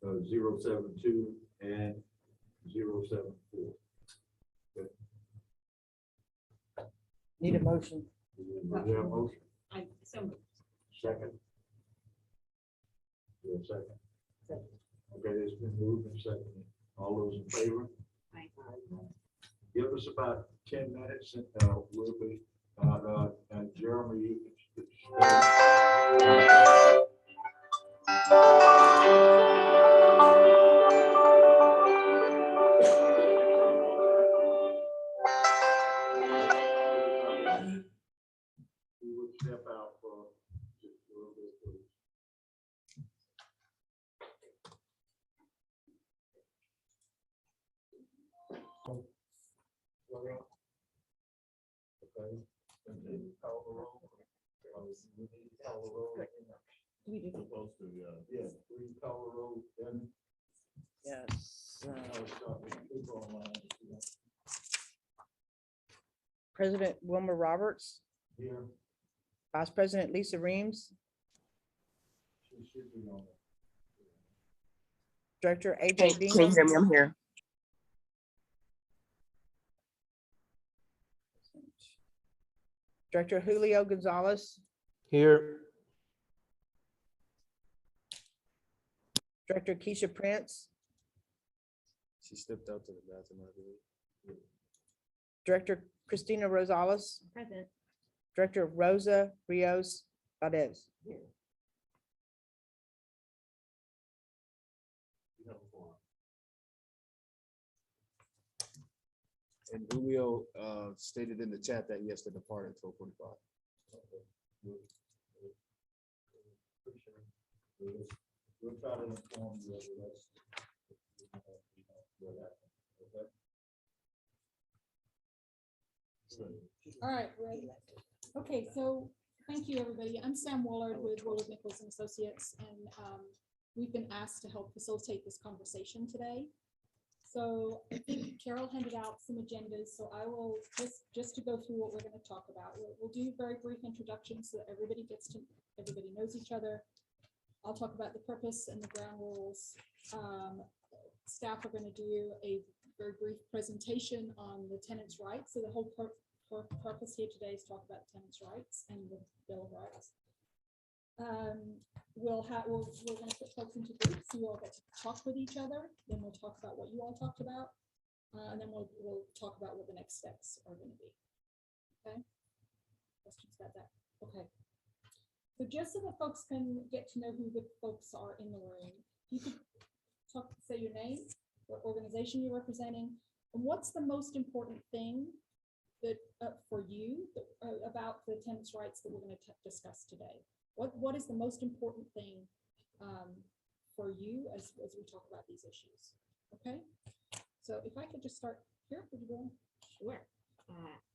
072 and 074. Need a motion. Is there a motion? I, so Second. Yeah, second. Okay, it's been moved and seconded. All those in favor? Aye. Give us about 10 minutes and we'll be, Jeremy, you can. We would step out for just a little bit, please. Okay. And then call the roll. We need to call the roll. We do. Supposed to, yeah. Yes, we call the roll. Then Yes. I'll start with people online. President Wilmer Roberts, Here, Vice President Lisa Reams, she should be on. Director Can AJ can you hear Bingham, me? I'm here. Director Julio Gonzalez, Here. Director Keisha Prince, She stepped out to the bathroom, I believe. Director Christina Rosales, present. Director Rosa Rios Valdez. And Julio stated in the chat that he has to depart at 12:45. We'll try to inform you of the rest. All right, ready. Okay, so thank you, everybody. I'm Sam Willard with Willard Nichols and Associates, and we've been asked to help facilitate this conversation today. So I think Carol handed out some agendas, so I will just to go through what we're going to talk about. We'll do very brief introductions so that everybody knows each other. I'll talk about the purpose and the ground rules. Staff are going to do a very brief presentation on the tenants' rights. So the whole purpose here today is to talk about tenants' rights and the Bill of Rights. We're going to put folks into groups, so you all get to talk with each other. Then we'll talk about what you all talked about, and then we'll talk about what the next steps are going to be. Okay. Questions about that? Okay. So just so that folks can get to know who the folks are in the room, you could say your name, what organization you're representing, and what's the most important thing that for you about the tenants' rights that we're going to discuss today. What is the most important thing for you as we talk about these issues? Okay, so if I could just start here, would you go? Sure.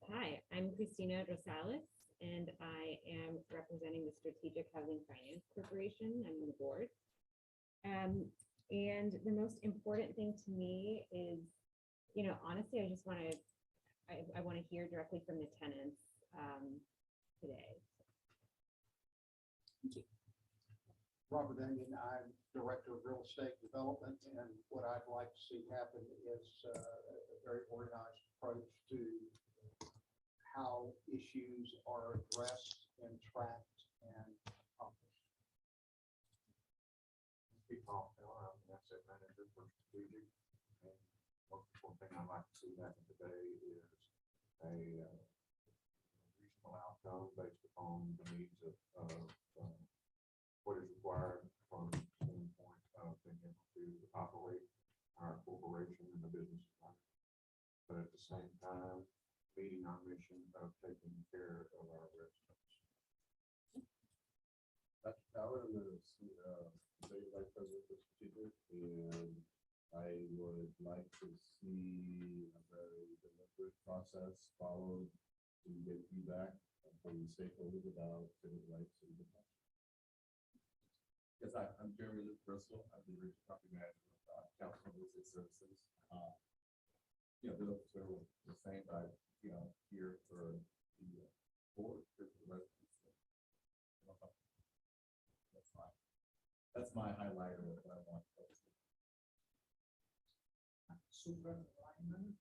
Hi, I'm Christina Rosales, and I am representing the Strategic Housing Finance Corporation. I'm on the board. And the most important thing to me is, honestly, I just want to, I want to hear directly from the tenants today. Thank you. Robert Onion, I'm Director of Real Estate Development, and what I'd like to see happen is a very organized approach to how are addressed and tracked and accomplished. Steve Paul, I'm an asset manager for strategic. And most important thing I'd like to see back in today is a reasonable outcome based upon the needs of what is required from the standpoint of being able to operate our corporation and the business environment. But at the same time, meeting our mission of taking care of our residents. Alan is Executive Vice President for Strategic, and I would like to see a very deliberate process followed to get feedback from stakeholders about civil rights and the. Yes, I'm Jeremy Luke Bristol. I'm the regional property manager with Council Real Estate Services. The looks are the same, but here for the board, here for the residents. That's my highlighter of what I want to focus on. Super alignment.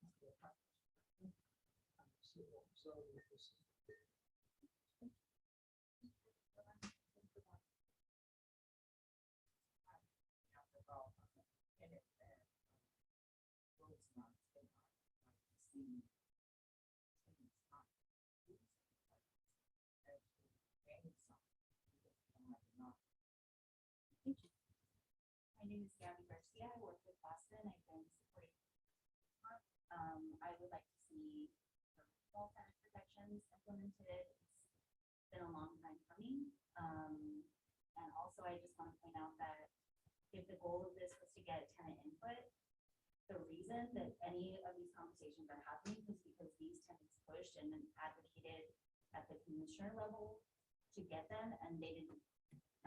My name is Gabby Garcia. I work with Boston. I've been supporting. I would like to see small tenant protections implemented. It's been a long time coming. And also, I just want to point out that if the goal of this was to get tenant input, the reason that any of these conversations are happening is because these tenants pushed and advocated at the commissioner level to get them, and they didn't.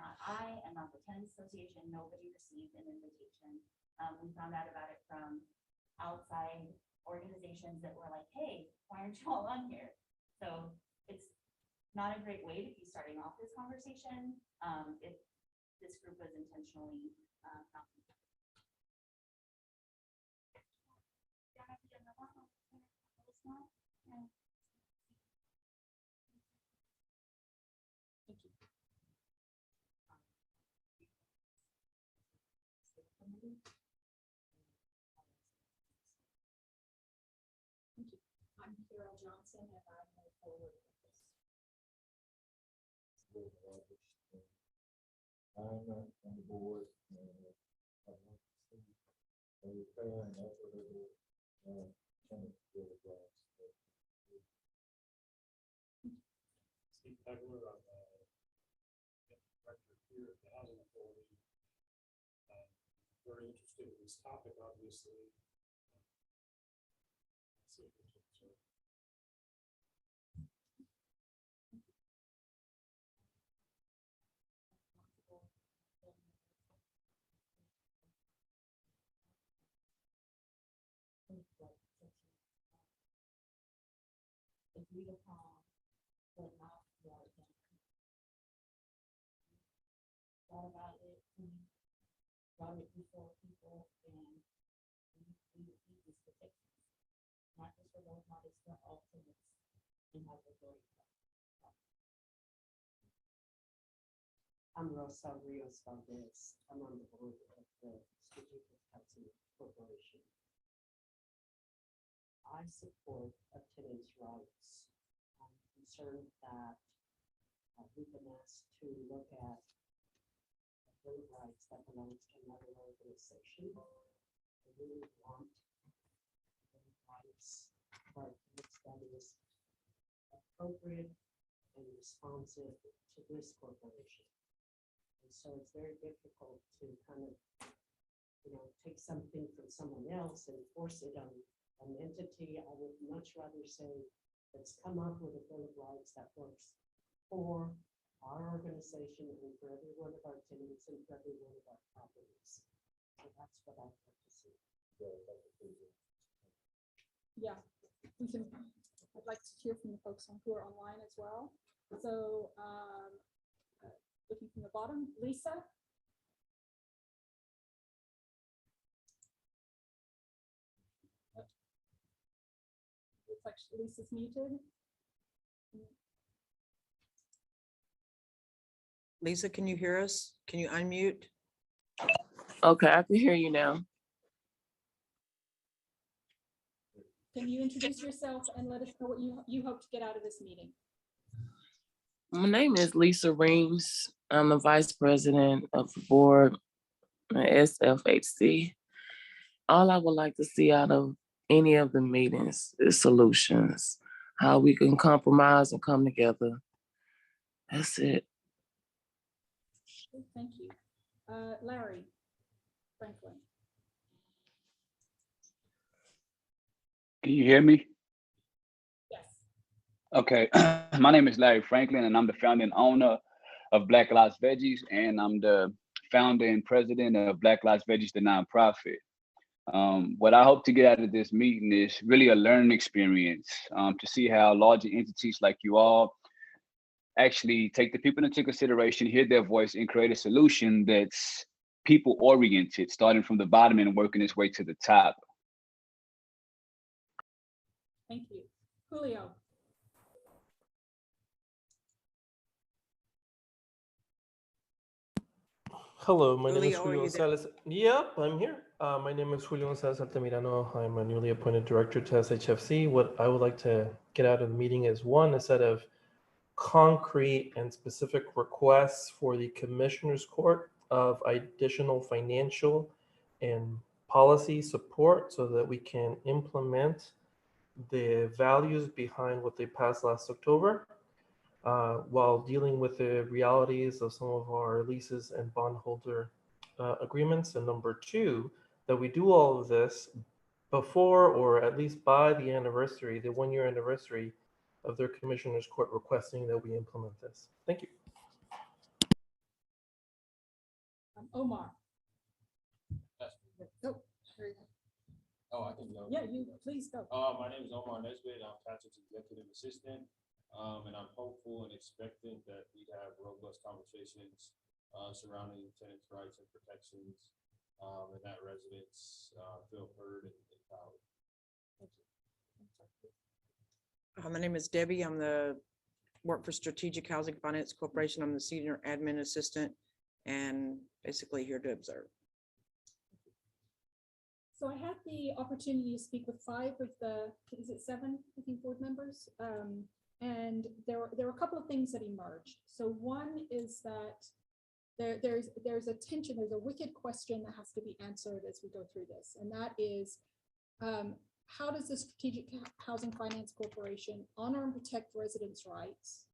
Not I and not the tenants association, nobody received an invitation. We found out about it from outside organizations that were like, hey, why aren't you all on here? So it's not a great way to be starting off this conversation if this group was intentionally not. I'm Carol Johnson, and I move forward with this. I'm on the board. I want to see a repair and equitable tenant bill of rights. Steve Pegler, I'm director here at the Housing Authority. Very interested in this topic, obviously. Agreed upon, but not more than. Thought about it, brought it before people, and we need these protections. Not just for those bodies, but alternates in how we're going. I'm Rosa Rios Valdez. I'm on the board of the Strategic Housing Corporation. I support a tenant's rights. I'm concerned that we've been asked to look at a bill of rights that belongs to another organization. I really want bill of rights for tenants that is appropriate and responsive to this corporation. And so it's very difficult to kind of, take something from someone else and force it on an entity. I would much rather say, let's come up with a bill of rights that works for our organization and for every one of our tenants and for every one of our properties. So that's what I'd like to see. Yeah, I'd like to hear from the folks who are online as well. So looking from the bottom, Lisa. Looks like Lisa's muted. Lisa, can you hear us? Can you unmute? Okay, I can hear you now. Can you introduce yourself and let us know what you hope to get out of this meeting? My name is Lisa Reams. I'm the vice president of the board at SFHC. All I would like to see out of any of the meetings is solutions, how we can compromise and come together. That's it. Thank you. Larry Franklin. Can you hear me? Yes. Okay, my name is Larry Franklin, and I'm the founder and owner of Black Lives Veggies, and I'm the founder and president of Black Lives Veggies, the nonprofit. What I hope to get out of this meeting is really a learning experience to see how larger entities like you all actually take the people into consideration, hear their voice, and create a solution that's people oriented, starting from the bottom and working its way to the top. Thank you. Julio. Hello, my name is Julio, are Julio you there? Gonzalez. Yep, I'm here. My name is Julio Gonzalez Altamirano. I'm a newly appointed director to SHFC. What I would like to get out of the meeting is one, a set of concrete and specific requests for the Commissioner's Court of additional financial and policy support so that we can implement the values behind what they passed last October. While dealing with the realities of some of our leases and bondholder agreements. And number two, that we do all of this before or at least by the anniversary, the 1-year anniversary of their Commissioner's Court requesting that we implement this. Thank you. Omar. Go. Oh, I can go. Yeah, you please go. My name is Omar Nesbitt. I'm Patrick's executive assistant. And I'm hopeful and expectant that we have robust conversations surrounding tenants' rights and protections, and that residents feel heard and empowered. My name is Debbie. I'm the work for Strategic Housing Finance Corporation. I'm the senior admin assistant and basically here to observe. So I had the opportunity to speak with 5 of the, is it 7, I think, board members? And there were a couple of things that emerged. So one is that there's a tension, there's a wicked question that has to be answered as we go through this. And that is, how does the Strategic Housing Finance Corporation honor and protect residents' rights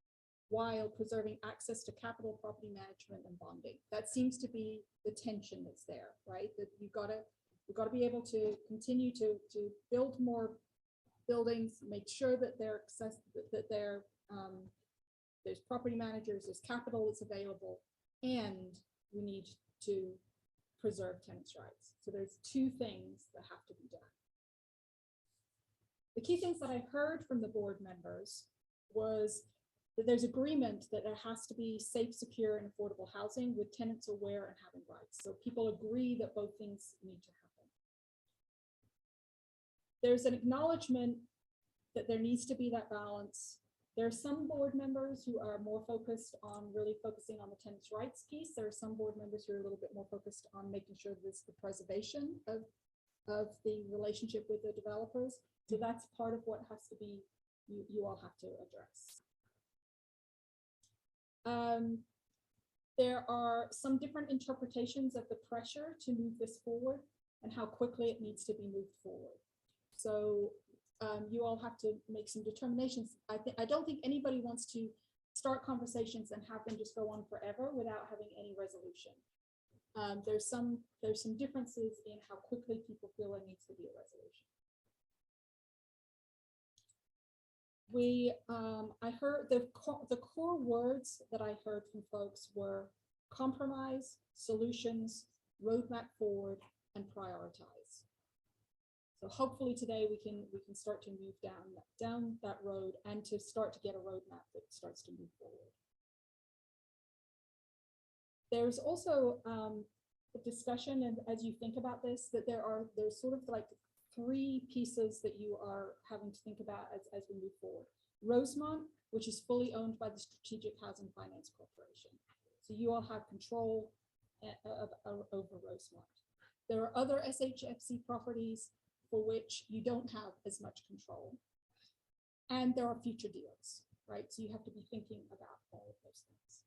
while preserving access to capital, property management, and bonding? That seems to be the tension that's there, right? That you've got to be able to continue to build more buildings, make sure that they're there's property managers, there's capital that's available, and we need to preserve tenants' rights. So there's 2 things that have to be done. The key things that I heard from the board members was that there's agreement that there has to be safe, secure, and affordable housing with tenants aware and having rights. So people agree that both things need to happen. There's an acknowledgement that there needs to be that balance. There are some board members who are more focused on really focusing on the tenants' rights piece. There are some board members who are a little bit more focused on making sure there's the preservation of the relationship with the developers. So that's part of what has to be, you all have to address. There are some different interpretations of the pressure to move this forward and how quickly it needs to be moved forward. So you all have to make some determinations. I don't think anybody wants to start conversations and have them just go on forever without having any resolution. There's some differences in how quickly people feel there needs to be a resolution. I heard the core words that I heard from folks were compromise, solutions, roadmap forward, and prioritize. So hopefully today we can start to move down that road and to start to get a roadmap that starts to move forward. There's also a discussion, and as you think about this, that there's sort of like 3 pieces that you are having to think about as we move forward. Rosemont, which is fully owned by the Strategic Housing Finance Corporation. So you all have control over Rosemont. There are other SHFC properties for which you don't have as much control. And there are future deals, right? So you have to be thinking about all of those things.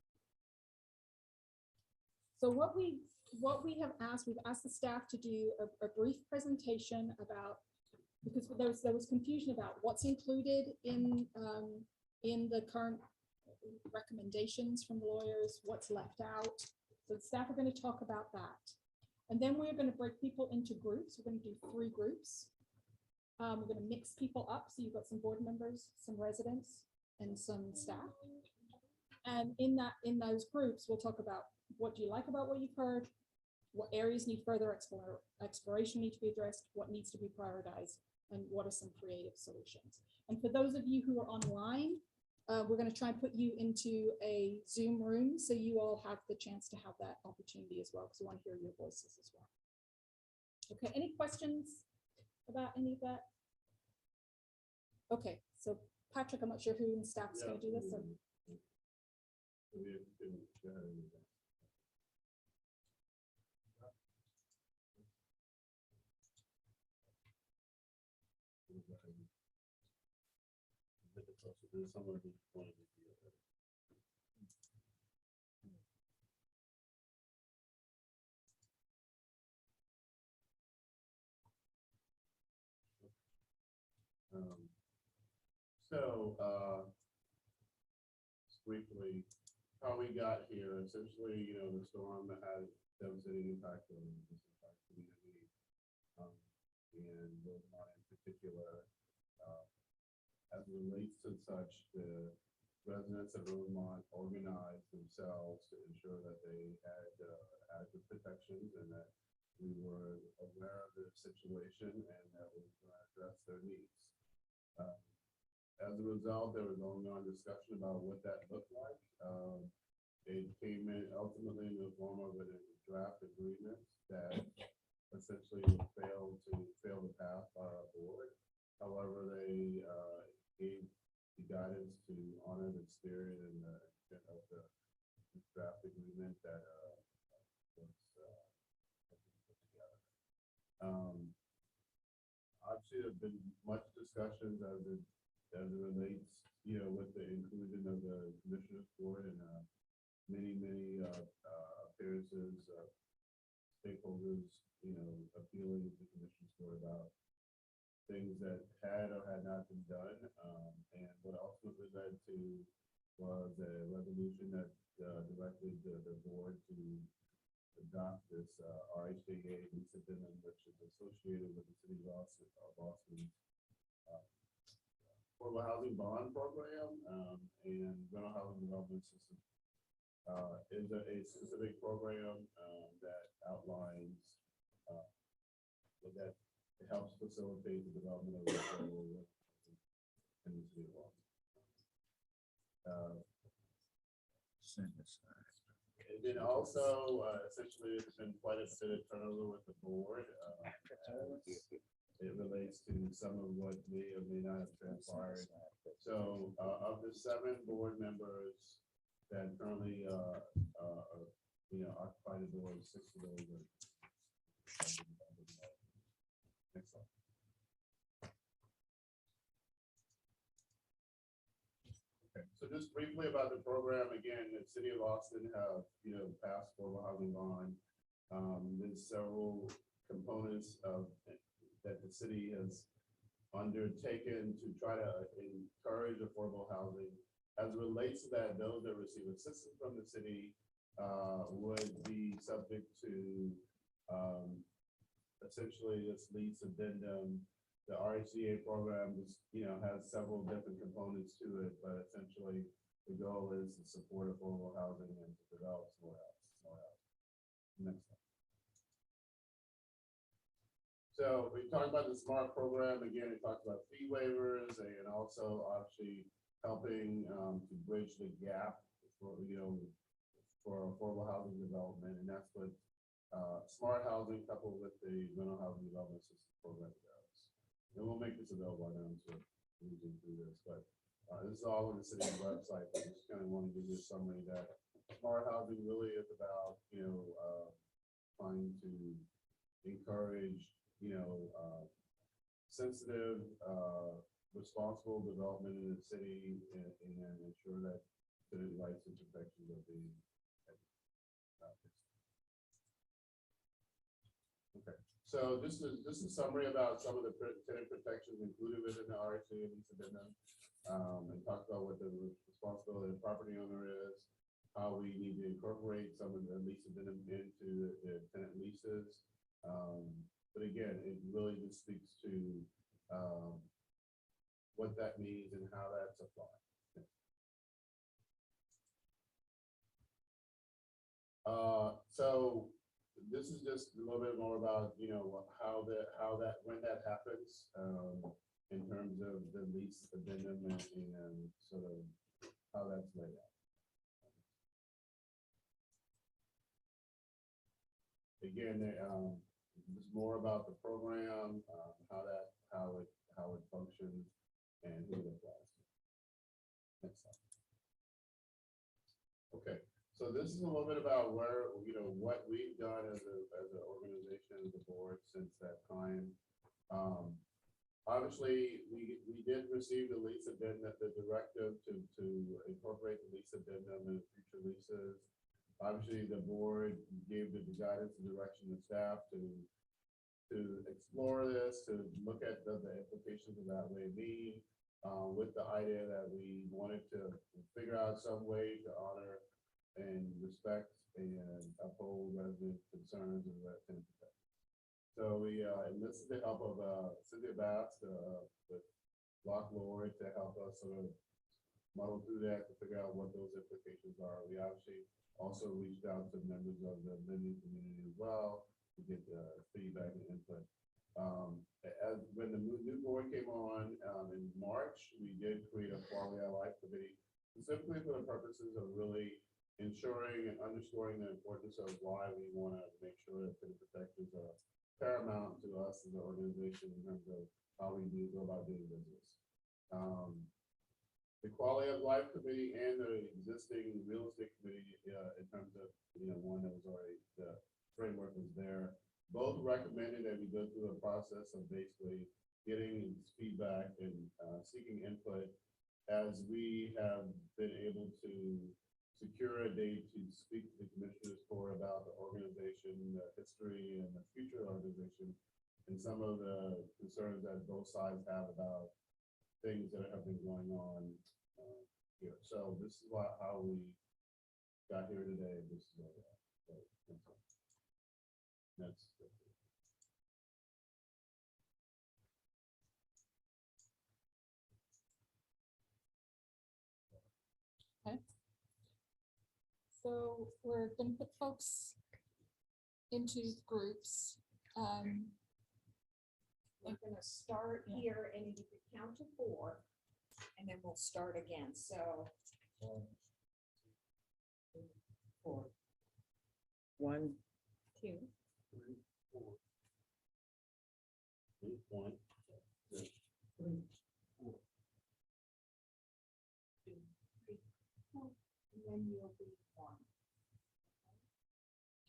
So what we have asked, we've asked the staff to do a brief presentation about, because there was confusion about what's included in the current recommendations from the lawyers, what's left out. So the staff are going to talk about that. And then we're going to break people into groups. We're going to do 3 groups. We're going to mix people up. So you've got some board members, some residents, and some staff. And in those groups, we'll talk about what do you like about what you've heard, what areas need further exploration need to be addressed, what needs to be prioritized, and what are some creative solutions. And for those of you who are online, we're going to try and put you into a Zoom room so you all have the chance to have that opportunity as well, because we want to hear your voices as well. Okay, any questions about any of that? Okay, so Patrick, I'm not sure who in staff is going to do this. So. Briefly, how we got here, essentially, the storm that had devastating impact on this entire community, and Rosemont in particular, as it relates to such, the residents of Rosemont organized themselves to ensure that they had adequate protections and that we were aware of the situation and that we were going to address their needs. As a result, there was ongoing discussion about what that looked like. It came in ultimately in the form of a draft agreement that essentially failed the path by our board. However, they gave the guidance to honor the spirit and the intent of the draft agreement that was put together. Obviously, there's been much discussions as it relates, with the inclusion of the commissioners board and many appearances of stakeholders, appealing to the commissioners board about things that had or had not been done. And what ultimately led to was a resolution that directed the board to adopt this RHAA lease addendum, which is associated with the city of Boston's affordable housing bond program and rental housing development system. Is a specific program that outlines that it helps facilitate the development of affordable in the city of Boston. And then also, essentially, there's been quite a bit of turnover with the board. It relates to some of what may or may not have transpired. So of the 7 board members that currently occupy the board, 6 of those are. Next slide. Okay, so just briefly about the program, again, the city of Austin have, passed affordable housing bond. There's several components that the city has undertaken to try to encourage affordable housing. As it relates to that, those that receive assistance from the city would be subject to essentially this lease addendum. The RHCA program is, has several different components to it, but essentially the goal is to support affordable housing and to develop more housing. Next slide. So we talked about the SMART program. Again, we talked about fee waivers and also actually helping to bridge the gap for affordable housing development. And that's what SMART housing coupled with the rental housing development system program does. And we'll make this available now to using through this, but this is all on the city's website. I just kind of want to give you a summary that smart housing really is about, trying to encourage, sensitive, responsible development in the city and ensure that the rights and protections of the. Okay, so this is a summary about some of the tenant protections included within the RHA lease addendum. And talk about what the responsibility of the property owner is, how we need to incorporate some of the lease addendum into the tenant leases. But again, it really just speaks to what that means and how that's applied. So this is just a little bit more about, when that happens, in terms of the lease addendum and sort of how that's laid out. Again, it's more about the program, how it functions, and who it applies to. Next slide. Okay, so this is a little bit about where, what we've done as an organization, as a board since that time. Obviously, we did receive the lease addendum, the directive to incorporate the lease addendum in future leases. Obviously, the board gave the guidance and direction to staff to explore this, to look at the implications of that may be, with the idea that we wanted to figure out some way to honor and respect and uphold resident concerns and resident protection. So we enlisted the help of Cynthia Bass with Lock Lord to help us sort of muddle through that to figure out what those implications are. We actually also reached out to members of the lending community as well to get feedback and input. When the new board came on in March, we did create a quality of life committee specifically for the purposes of really ensuring and underscoring the importance of why we want to make sure that the protections are paramount to us as an organization in terms of how we go about doing business. The Quality of Life Committee and the existing real estate committee, in terms of, one that was already, the framework was there, both recommended that we go through a process of basically getting feedback and seeking input as we have been able to secure a date to speak to the commissioners for about the organization, the history, and the future organization, and some of the concerns that both sides have about things that have been going on here. So this is how we got here today. This is what that's Okay. So we're going to put folks into groups. We're going to start here, and you can count to 4, and then we'll start again. So 4. 1, 2, 3, 4. 1, 2, 3, 4. 2, 3, 4, and then you'll be 1.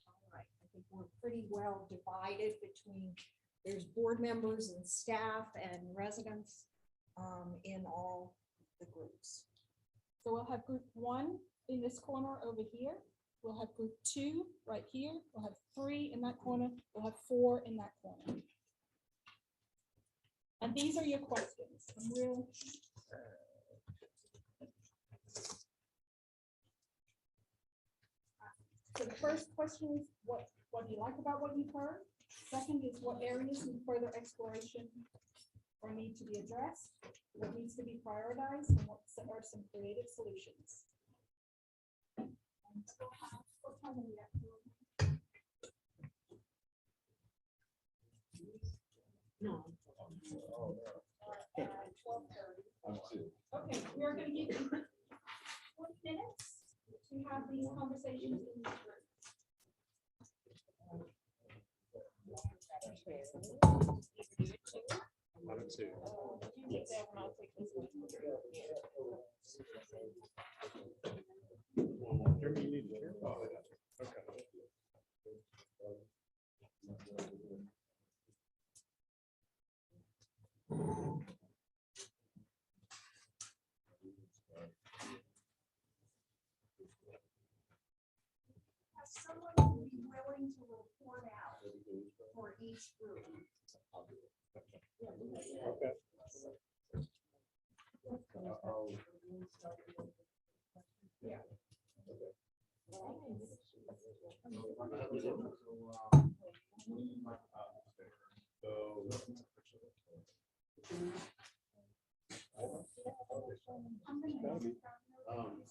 All right, I think we're pretty well divided between, there's board members and staff and residents in all the groups. So we'll have group 1 in this corner over here. We'll have group 2 right here. We'll have 3 in that corner. We'll have 4 in that corner. And these are your questions. So the first question is, what do you like about what you've heard? Second is, what areas need further exploration or need to be addressed? What needs to be prioritized, and what are some creative solutions? And what time are we at? No. 12:30. Okay, we're going to give you 20 minutes to have these conversations in this room. someone who would be willing to report out for each group. Okay. Yeah.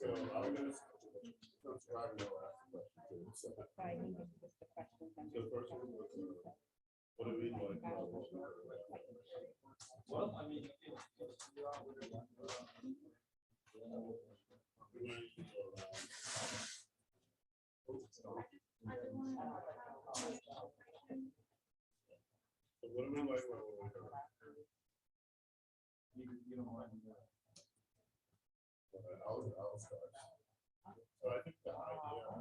So I was gonna. Driving the last question. So the first one was, what do we like? Well, I mean. So what do we like? You don't mind. I'll start. So I think the idea of,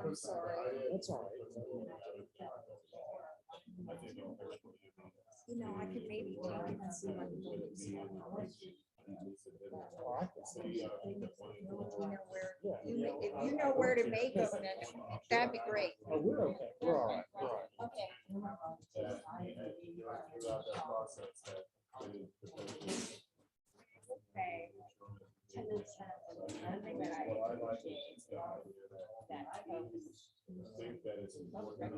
I'm sorry. That's all right. You know, I could maybe take it and see if I can do it. If you know where to make them, then that'd be great. Oh, we're okay. We're all right. We're all right. Okay. Okay. And then, another thing that I appreciate is that I think that it's important.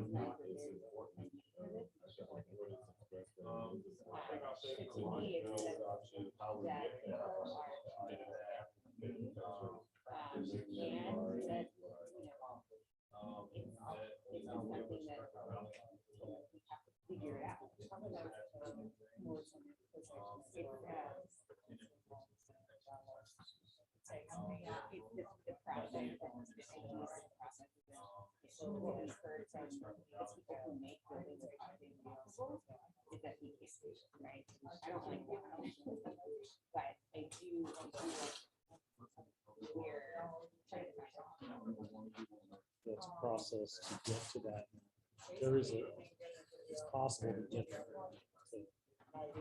Figure it out. So what we heard from the people who make buildings is that we can't do it, right? I don't like that. But I do we're trying to It's a process to get to that. There is it's possible to get to have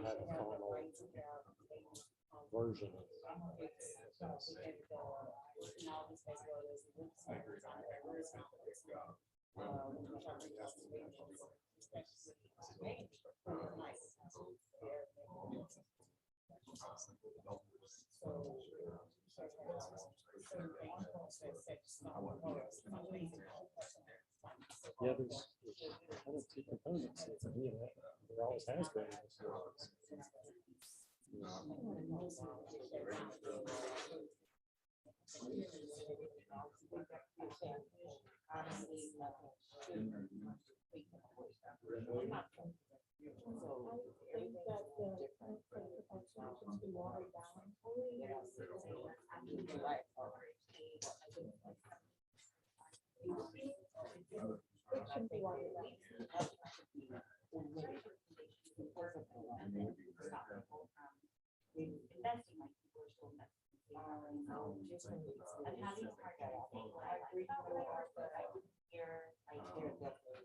a final version of it. Yeah, there's kind of two components. There always has been.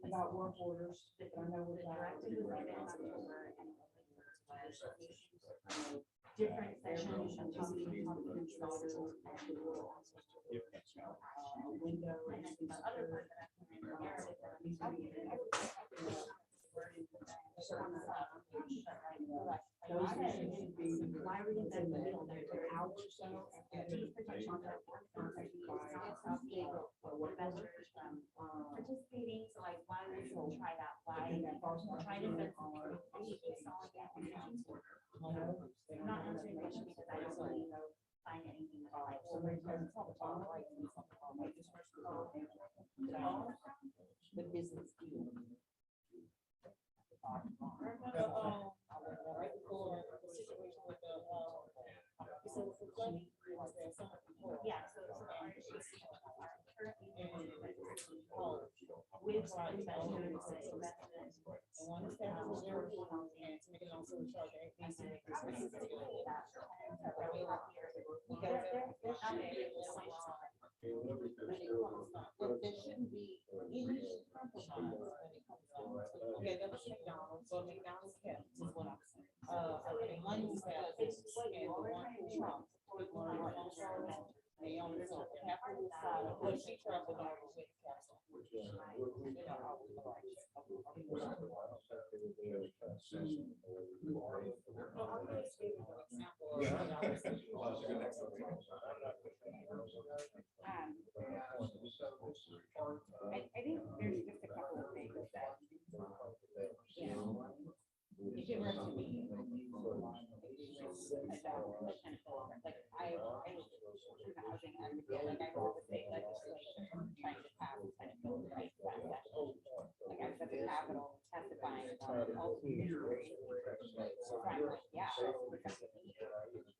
about work orders, I know we're directed with different sections of talking about the orders and window and the other part that those should be, why are you in the middle there, they're hours so, and these protection on that work. Participating, so like, why would you try that, why try to set something, I'm not answering the question because I don't really find anything that I like. the business deal. Right before the situation with the, so for flooding, was there something before? Yeah, so our currently with investors, And one is that was there, and to make it long story short, they need to make this business deal. But there shouldn't be any compromise when it comes down to. Okay, that was McDonald's, so McDonald's kept, is what I'm saying. I mean, one was that, and the one Trump. Naomi, so half of the side, well, she traveled over with Castle. I think there's just a couple of things that, you know, if it were up to me, like I through the housing advocate, like I wrote the state legislation trying to pass kind of build the right process. Like I was at the Capitol testifying about all the issues. So I'm like, yeah, it's up to me.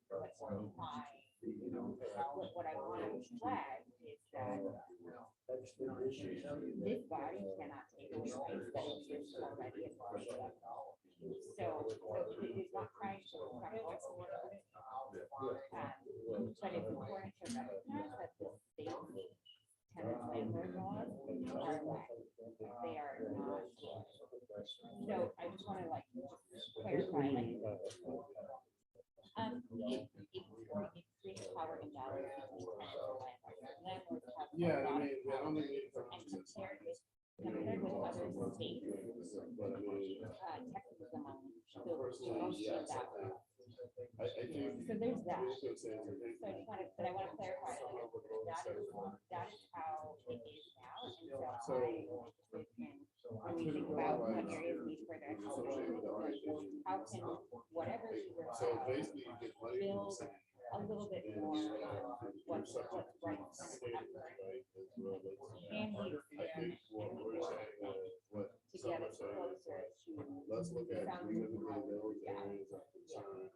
But what I want to flag is that this body cannot take away rights that exist already as part of that. So it is not trying to suppress but it's important to recognize that the state tenant landlord laws are whack. They are not good. So I just want to like just clarify, like, it creates power imbalance between tenants and landlords. Landlords have a Yeah, lot I mean, I don't of think it's. power, and compared with other states, Texas is among the most in that way. I think. So there's that. So I just wanted, but I want to clarify, like, that is how it is now. And so when we think about what areas need further exploration, how can whatever you were build a little bit more what's right. And to get us closer to. Let's look at those areas of concern.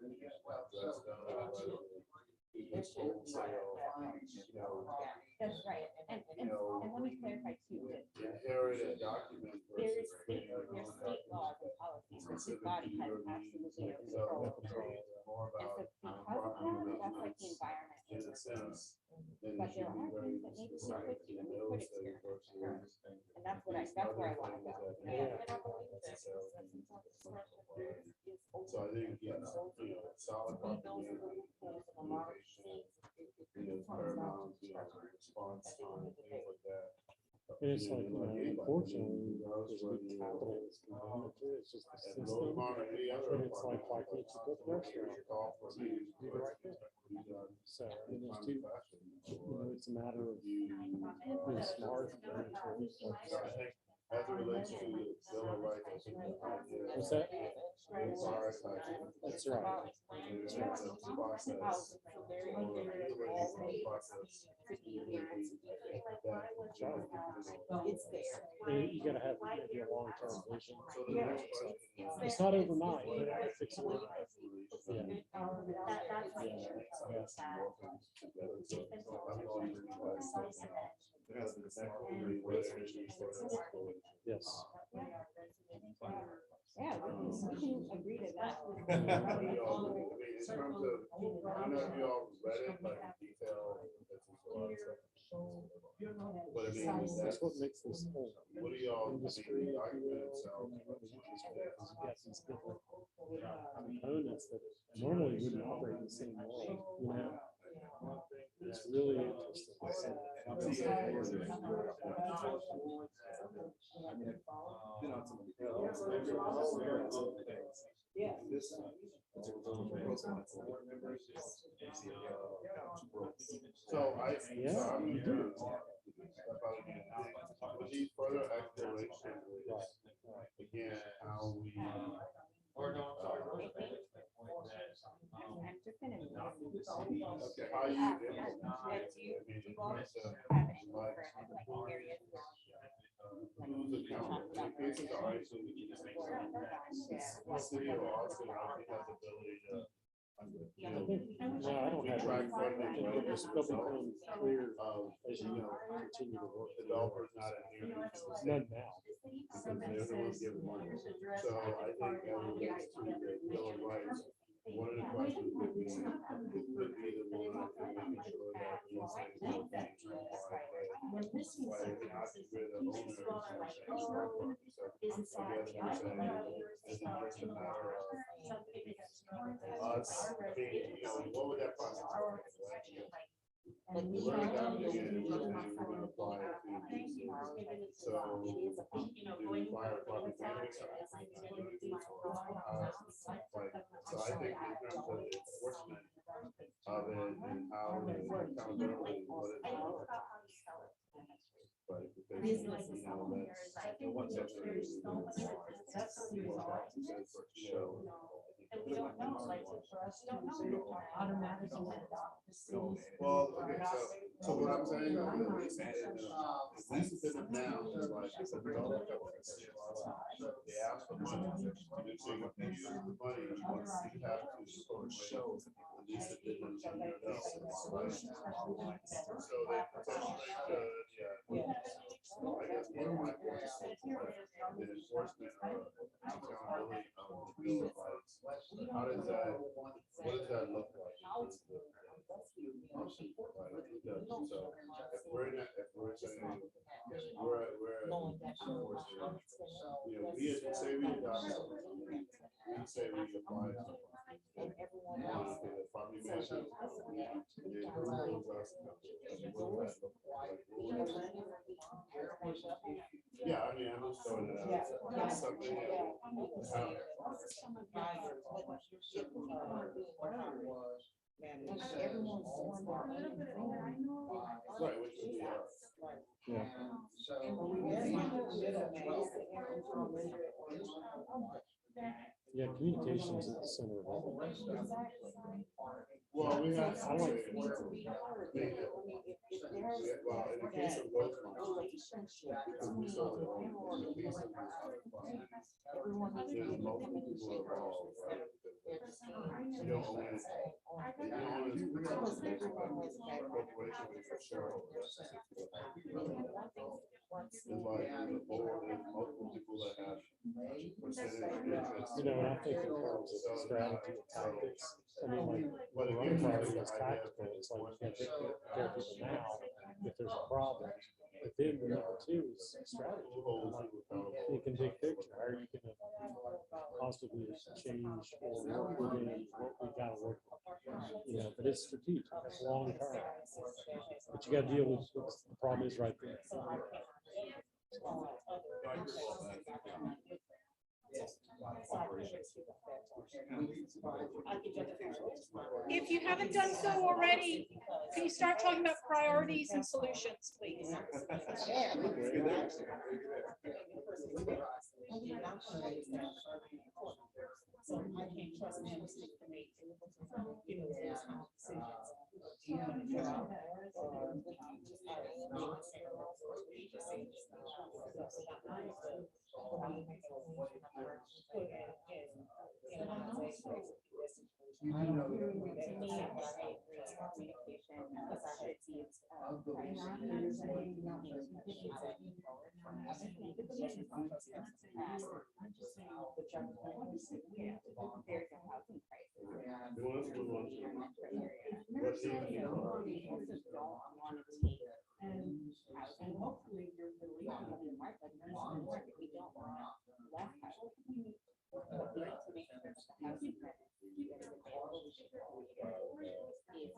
That's right. And let me clarify too, that Inherited document. there's state laws and policies that this body has absolutely no control over. And so because of that, that's like the environment. In a sense. But there are things that need to be fixed and we could experiment. And that's where I want to go. So I think, solid communication, paramount, response time, things like that. And it's like, unfortunately, there's no capital that's component to it. It's just the system. But it's like, why can't you put pressure on to do the right thing? So, and there's two, it's a matter of being smart. As it relates to the bill of rights, I think What's that? That's right. That's right. It's there. You gotta have your long-term vision. It's not overnight, but I fix it. Yes. Yeah, we can agree to that. In terms of, I know you all read it, like detail. But I mean, That's what makes this whole what do y'all, industry, the if you document will, itself? you got these different components that normally wouldn't operate in the same way, you know? It's really interesting. Yeah. So I, Yeah, you do. With these further explorations, again, how we. I'm just gonna. Okay, how you. You all have any for areas Who's accountable? In cases of isolation, the city of Austin, I think has the ability to. No, I don't have. Track funding. It'll become clear as you continue to work. Developers not adhering. None now. Because they're the ones giving money. So I think that relates to the bill of rights. one of the questions would be the one of making sure that these things are being complied with. But if not, we're the owners, so I guess we're saying, is it just a matter of us being, what would that process look like? We're down again, and we're gonna apply it to these. So, do fire department manage something? So I think in terms of the enforcement of it and how the accountability, what it is. But because, that's show. And we don't know, like, for us, we don't know, automatically. Well, okay, so what I'm saying is that at least it's been announced, like, I said, we don't look up. They ask for money, and if you use the money, you have to sort of show at least it didn't. So they potentially could, yeah. So I guess one of my points is the enforcement of accountability of the bill of rights. How does that, what does that look like? So if we're not, if we're saying, we're enforcing, we say we adopt something, we say we apply something. The property manager, they approve us. Yeah, I mean, I'm just throwing it out. It's something that right, which would be Yeah. Yeah, communication is at the center of everything. well, we have. I like. Well, in the case of those because we saw it in the case of there's multiple people involved, right? You don't own it. You don't own it. Corporation with your shareholders. It's like the board, there's multiple people that have percentage interest. You know, when I think in terms of strategy and tactics, I mean, like, But one again, priority that's is the idea of tactical. It's like you can take care of people now if there's a problem. But then the number two is strategy. Like, thinking big picture, how are you gonna possibly change or work within what we gotta work with? You know, but it's strategic, it's long term. But you gotta deal with what the problem is right there. If you haven't done so already, can you start talking about priorities and solutions, please? And hopefully you're believing in the right, but we don't want left house. But we need to make sure that the housing credit that is available is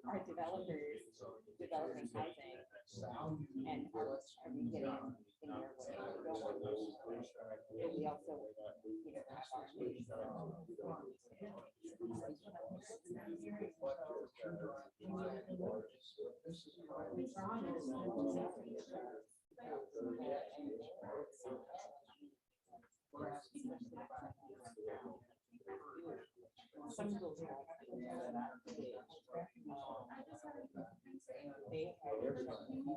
our developers developing housing and are we getting in their way? And we also, you know, have our some of those they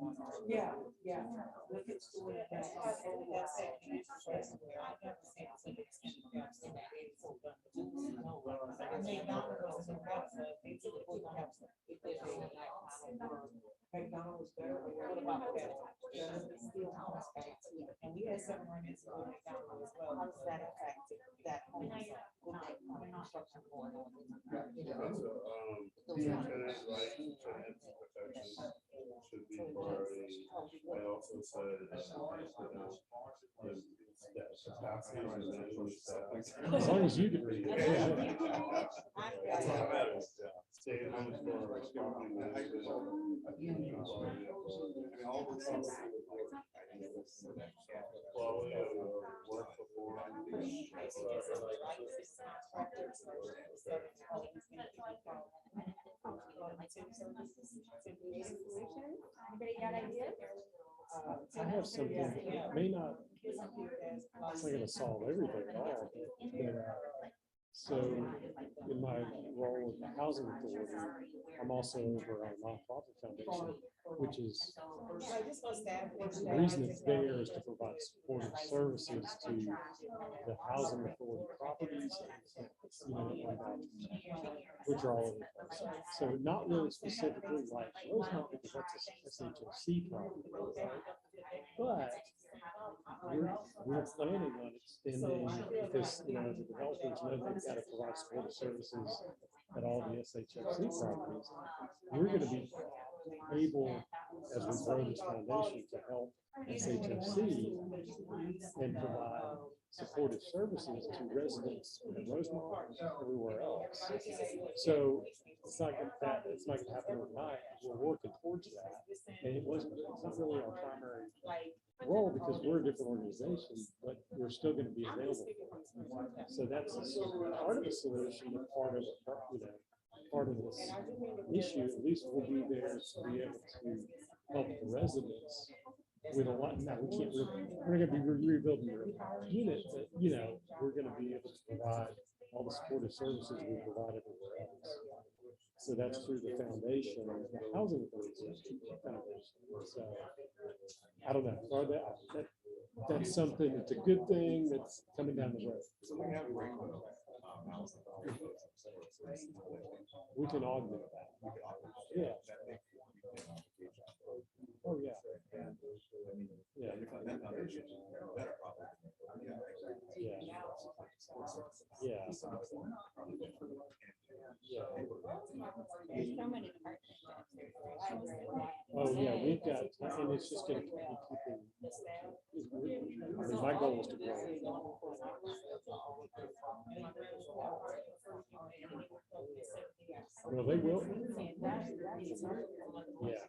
going on. Yeah, yeah. Look at school. That's actually interesting. I never seen some extension gaps in that age. I mean, McDonald's in Webster, they took it to Webster. If there's any like kind of work. McDonald's there, but what about that? It's still house back. And we had some run into McDonald's as well. How does that affect that home? With that construction going on? Tenant rights, tenant protections should be priority. I also said, As long as you can read it. That's all that matters. Stay at home for property management. Quality of work performance. Anybody got ideas? I have something that may not, it's not gonna solve everything at all, but, so in my role with the housing authority, I'm also over our nonprofit foundation, which is, the reason it's there is to provide supportive services to the housing authority properties, which are all over the place. So not really specifically like Rosemont, because that's a SHFC property, right? But we're planning on extending, because, the developers know they've got to provide supportive services at all the SHFC properties. We're going to be able, as we grow this foundation, to help SHFC and provide supportive services to residents in Rosemont and everywhere else. So it's not going to happen overnight. We're working towards that, and it's not really our primary role because we're a different organization, but we're still going to be available. So that's part of the solution, but part of this issue. At least we'll be there to be able to help the residents with a lot. Now we can't. We're going to be rebuilding your unit, but we're going to be able to provide all the supportive services we provide everywhere else. So that's through the foundation, the housing authority foundation. So I don't know. That's something. It's a good thing that's coming down the road. We can augment that. Yeah. Oh yeah. Yeah. Yeah. Yeah. There's so many departments. Oh yeah, we've got, and it's just going to keep keeping. I mean, my goal is to grow. Well, they will. Yeah.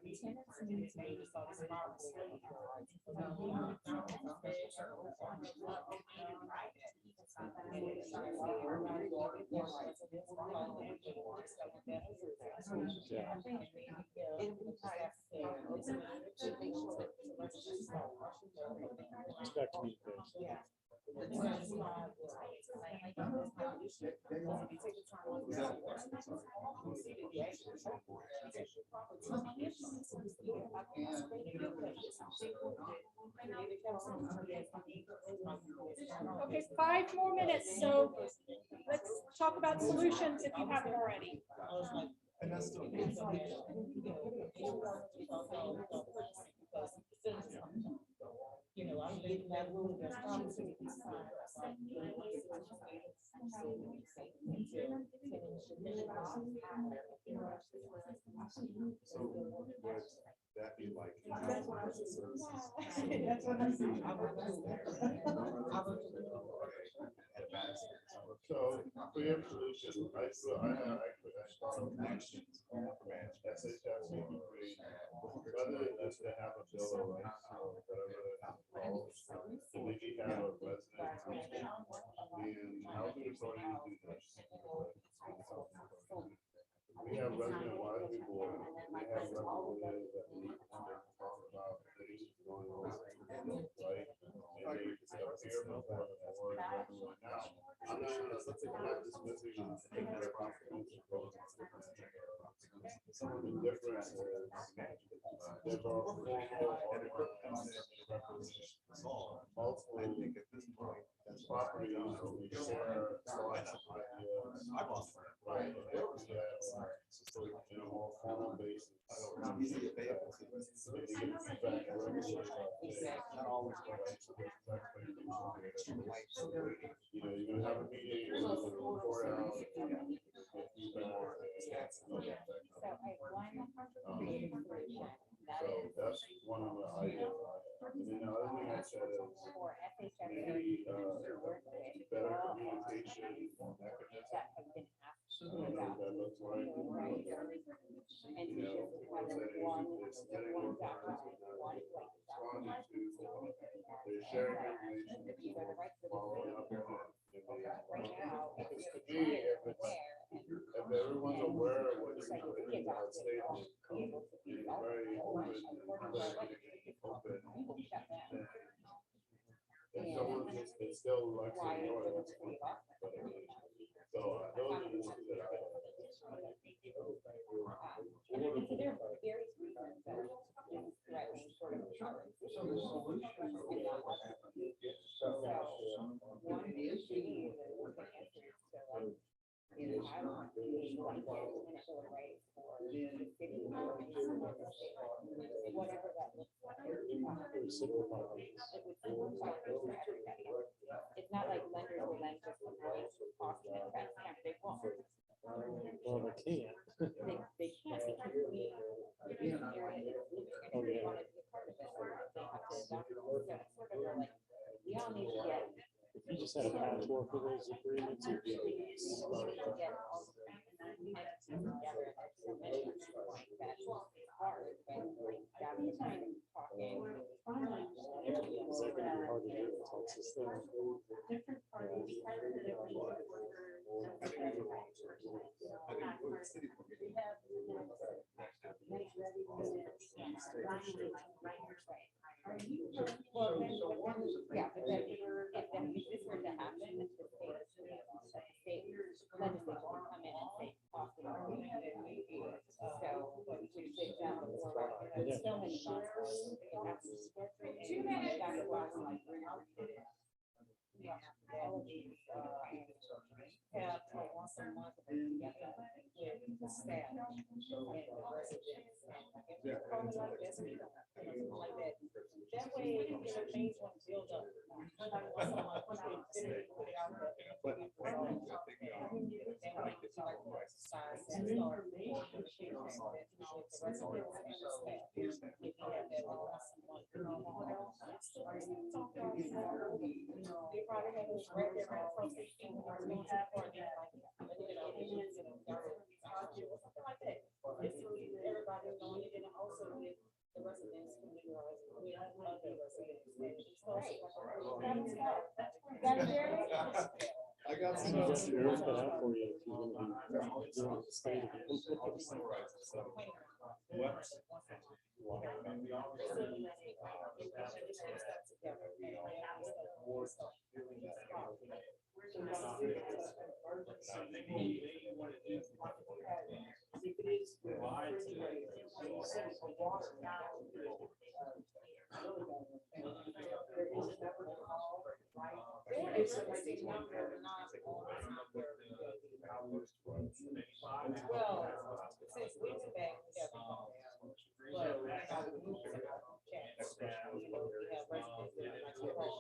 It's got communication. Okay, 5 more minutes, so let's talk about solutions if you haven't already. I'm leaving that room. So would that be like? That's what I see. So we have solutions. I thought of actions. SHFC Meeting, whether that's to have a bill of rights or whatever that's called, maybe have a resident and housing authority to do this. We have resident advisory board, we have representatives that meet to talk about things going on, right? And they discuss here before the board now. I'm not dismissing their contribution. The difference is there's a formal multiple properties that we share lots of ideas. Right, so in a more formal basis. You know, you're gonna have a meeting, you're gonna report out. So that's one of the items. And then the other thing I said is maybe better communication mechanism. I don't know what that looks like. You know, it's getting more responding to, they're sharing information, following up on it. Because to me, if everyone's aware of what you're doing, I'd say it's very open and open. If someone just, they still like to ignore it, that's fine. So those are the two that I. It's not like lenders will lend just for voice cost and interest. They won't. Well, they can't. They can't because we. We all need to get. If you just had a patchwork of those agreements, it'd be Well, yeah, but then if this were to happen, the state legislature would come in and say, cost of living. So, we sit down before, there's so many monsters. Too many. That's why I'm like, yeah, all of these, have once a month together with the staff and the residents. And if call it like this, we don't, like that. That way, you know, things won't build up. Like once a month, when I consider put it out there. Then we like to exercise and start making sure that the residents and the staff, if you have that once a month, they probably have this right there right across the street, or we have, or they like, you know, something like that. This is everybody knowing it, and also with the residents, with other residents. I got some. Eric's got out for you if you're gonna be doing the state of Well, since we were back, we got well, we have residents that like to call.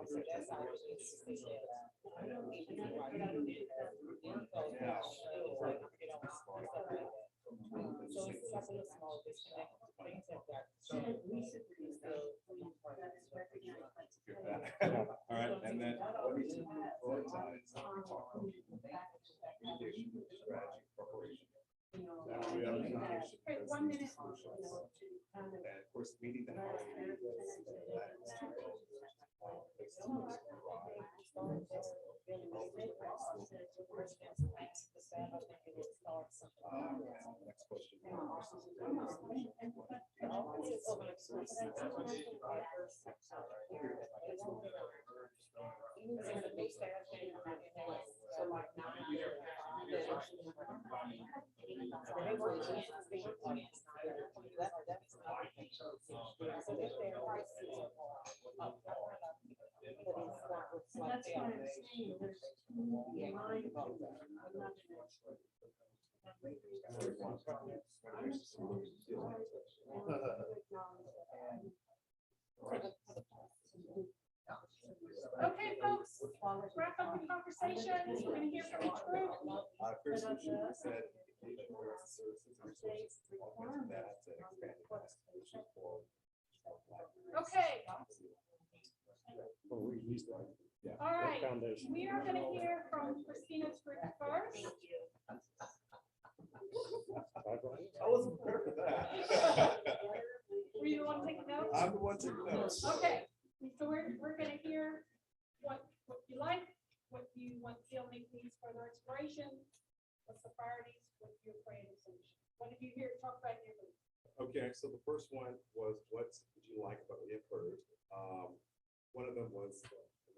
So that's how it is. So it's like a small disconnect. Things like that. We should still. All right, and then what we should prioritize, we talk about communication strategy preparation. Okay, 1 minute. And of course, meeting the house. Next question. That's what I'm saying, there's two lines of that. I'm not sure. Okay, folks, wrap up the conversations. We're gonna hear from each group. First, we should have said education, services, resources, that, expanding that solution for. Okay, Or we use that. Yeah. all right. Foundation. We are gonna hear from Christina's group first. I wasn't prepared for that. Were you the one taking notes? I'm the one taking notes. Okay, so we're gonna hear what you like, what you want, still needs further exploration. What's the priorities, what's your creative solution? What did you hear, talk about your group? Okay, so the first one was, what did you like about what you heard? One of them was,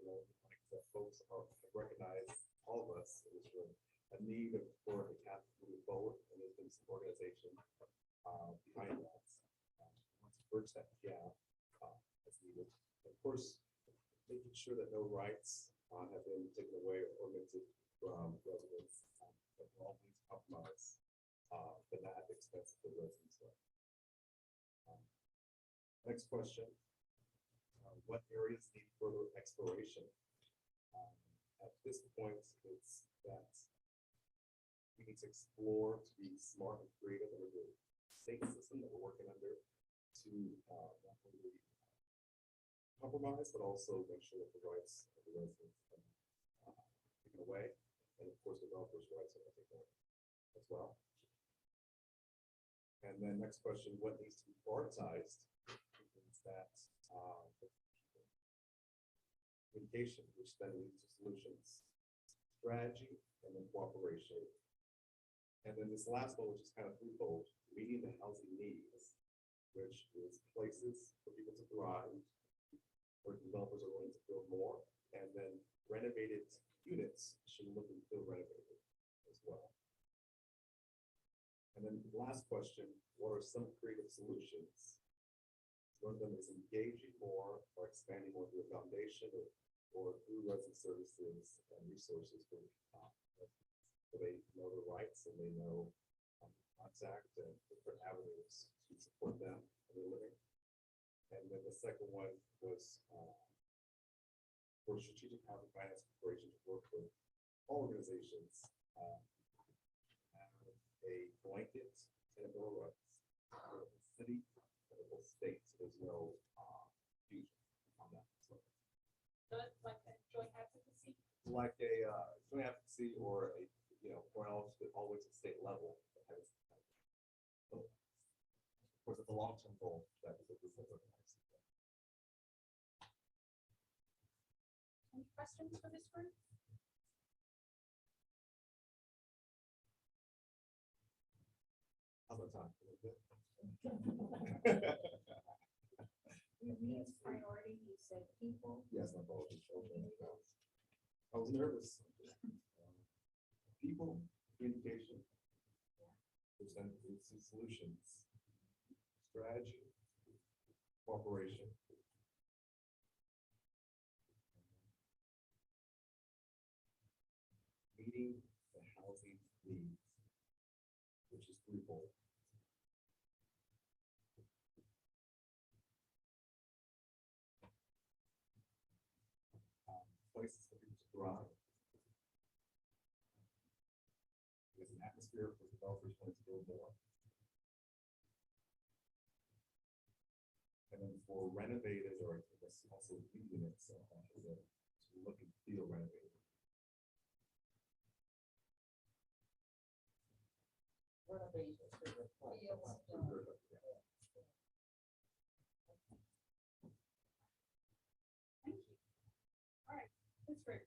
like that folks are recognize, all of us in this room, a need for a path moving forward, and there's been some organization behind that. Once you bridge that gap, that's needed. Of course, making sure that no rights have been taken away or omitted from residents, that will always compromise, but not at the expense of the residents. Next question. What areas need further exploration? At this point, it's that we need to explore to be smart and creative with the state system that we're working under to not only compromise, but also make sure that the rights of the residents are taken away. And of course, developers' rights are taken away as well. And then next question, what needs to be prioritized? Is that communication, which then leads to solutions, strategy, and then cooperation. And then this last one, which is kind of threefold, meeting the housing needs, which is places for people to thrive, where developers are willing to build more, and then renovated units should look and feel renovated as well. And then the last question, what are some creative solutions? One of them is engaging more or expanding more through a foundation or through resident services and resources for so they know their rights and they know contact and different avenues to support them in their living. And then the second one was for Strategic Housing Finance Corporation to work with all organizations, have a blanket and a bill of rights for the city and the whole state. So there's no fusion on that. So Like a joint advocacy? like a joint advocacy or a, or else always at state level. So, of course, it's a long-term goal that is organized. Any questions for this group? How's our time? Your needs priority, you said people. Yes, my apologies. I was nervous. People, communication, present solutions, strategy, cooperation. Meeting the housing needs, which is threefold. Places for people to thrive. There's an atmosphere for developers wanting to build more. And then for renovated, or I guess also new units, to look and feel renovated. Thank you. All right, that's great.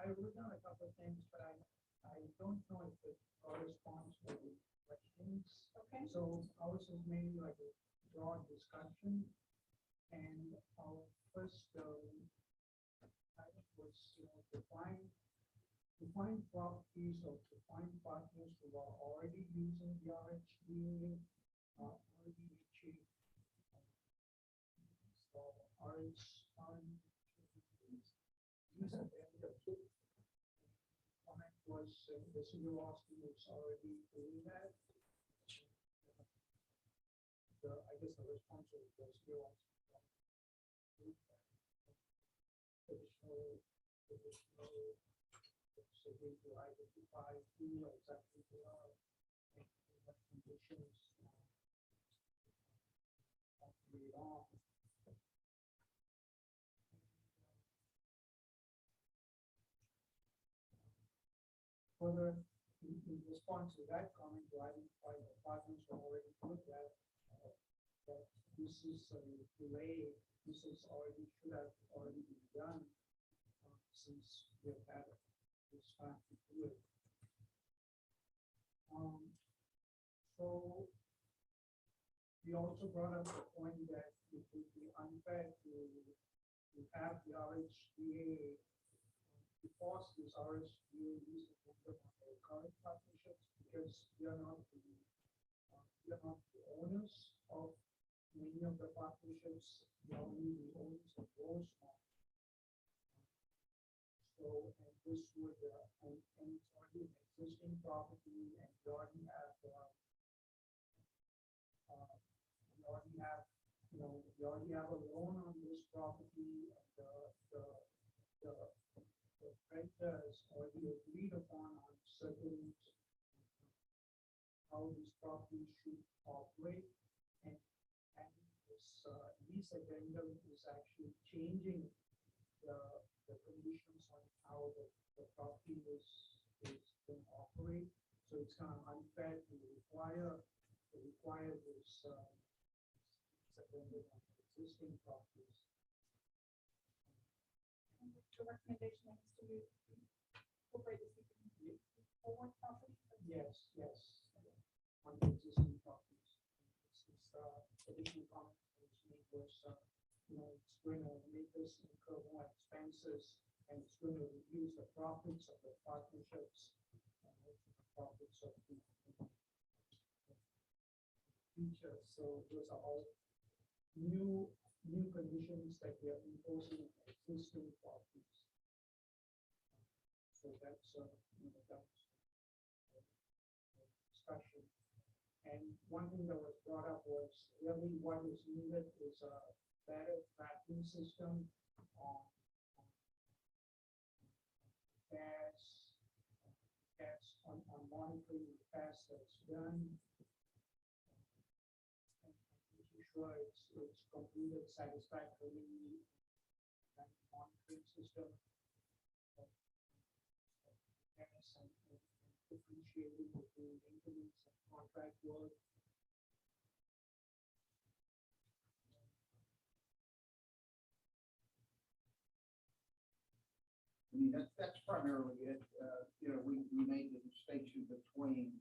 I wrote down a couple of things, but I don't know if it corresponds to the questions. Okay. So ours is mainly like a broad discussion. And our first item was define find properties or to find partners who are already using the RHDA, already achieved. So these are the comment was the city of Austin is already doing that. I guess the response was the city of Austin. Additional, so we to identify who exactly they are and what conditions we are. Further, in response to that comment, to identify the partners who already put that, that this is a delay, this is already, should have already been done since we've had this time to do it. So we also brought up the point that it would be unfair to have the RHDA to force this RHDA use of the current partnerships because we are not the owners of many of the partnerships. We are only the owners of those. So, and this would, and it's already an existing property, and we already have, we already have a loan on this property, and the creditors already agreed upon on certain how this property should operate, and this lease addendum is actually changing the conditions on how the property is going to operate. So it's kind of unfair to require this addendum on existing properties. And the recommendation is to incorporate this forward property. Yes, on the existing properties. This additional comment was made was, it's going to make us incur more expenses, and it's going to reduce the profits of the partnerships and also the profits of the future. So those are all new conditions that we are imposing on existing properties. So that's discussion. And one thing that was brought up was really what is needed is a better tracking system on gas on monitoring the gas that's done. And making sure it's completed satisfactorily and monitoring system. And differentiating between maintenance and contract work. I mean, that's primarily it. We made the distinction between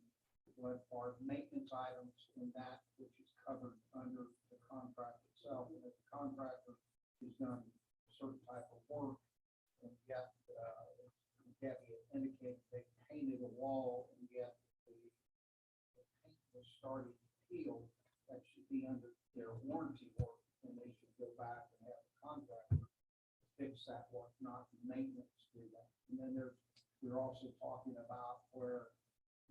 what are maintenance items and that which is covered under the contract itself. And if the contractor has done a certain type of work, and yet it indicates they painted a wall, and yet the paint was starting to peel, that should be under their warranty work, and they should go back and have the contractor fix that work, not maintenance do that. And then we're also talking about where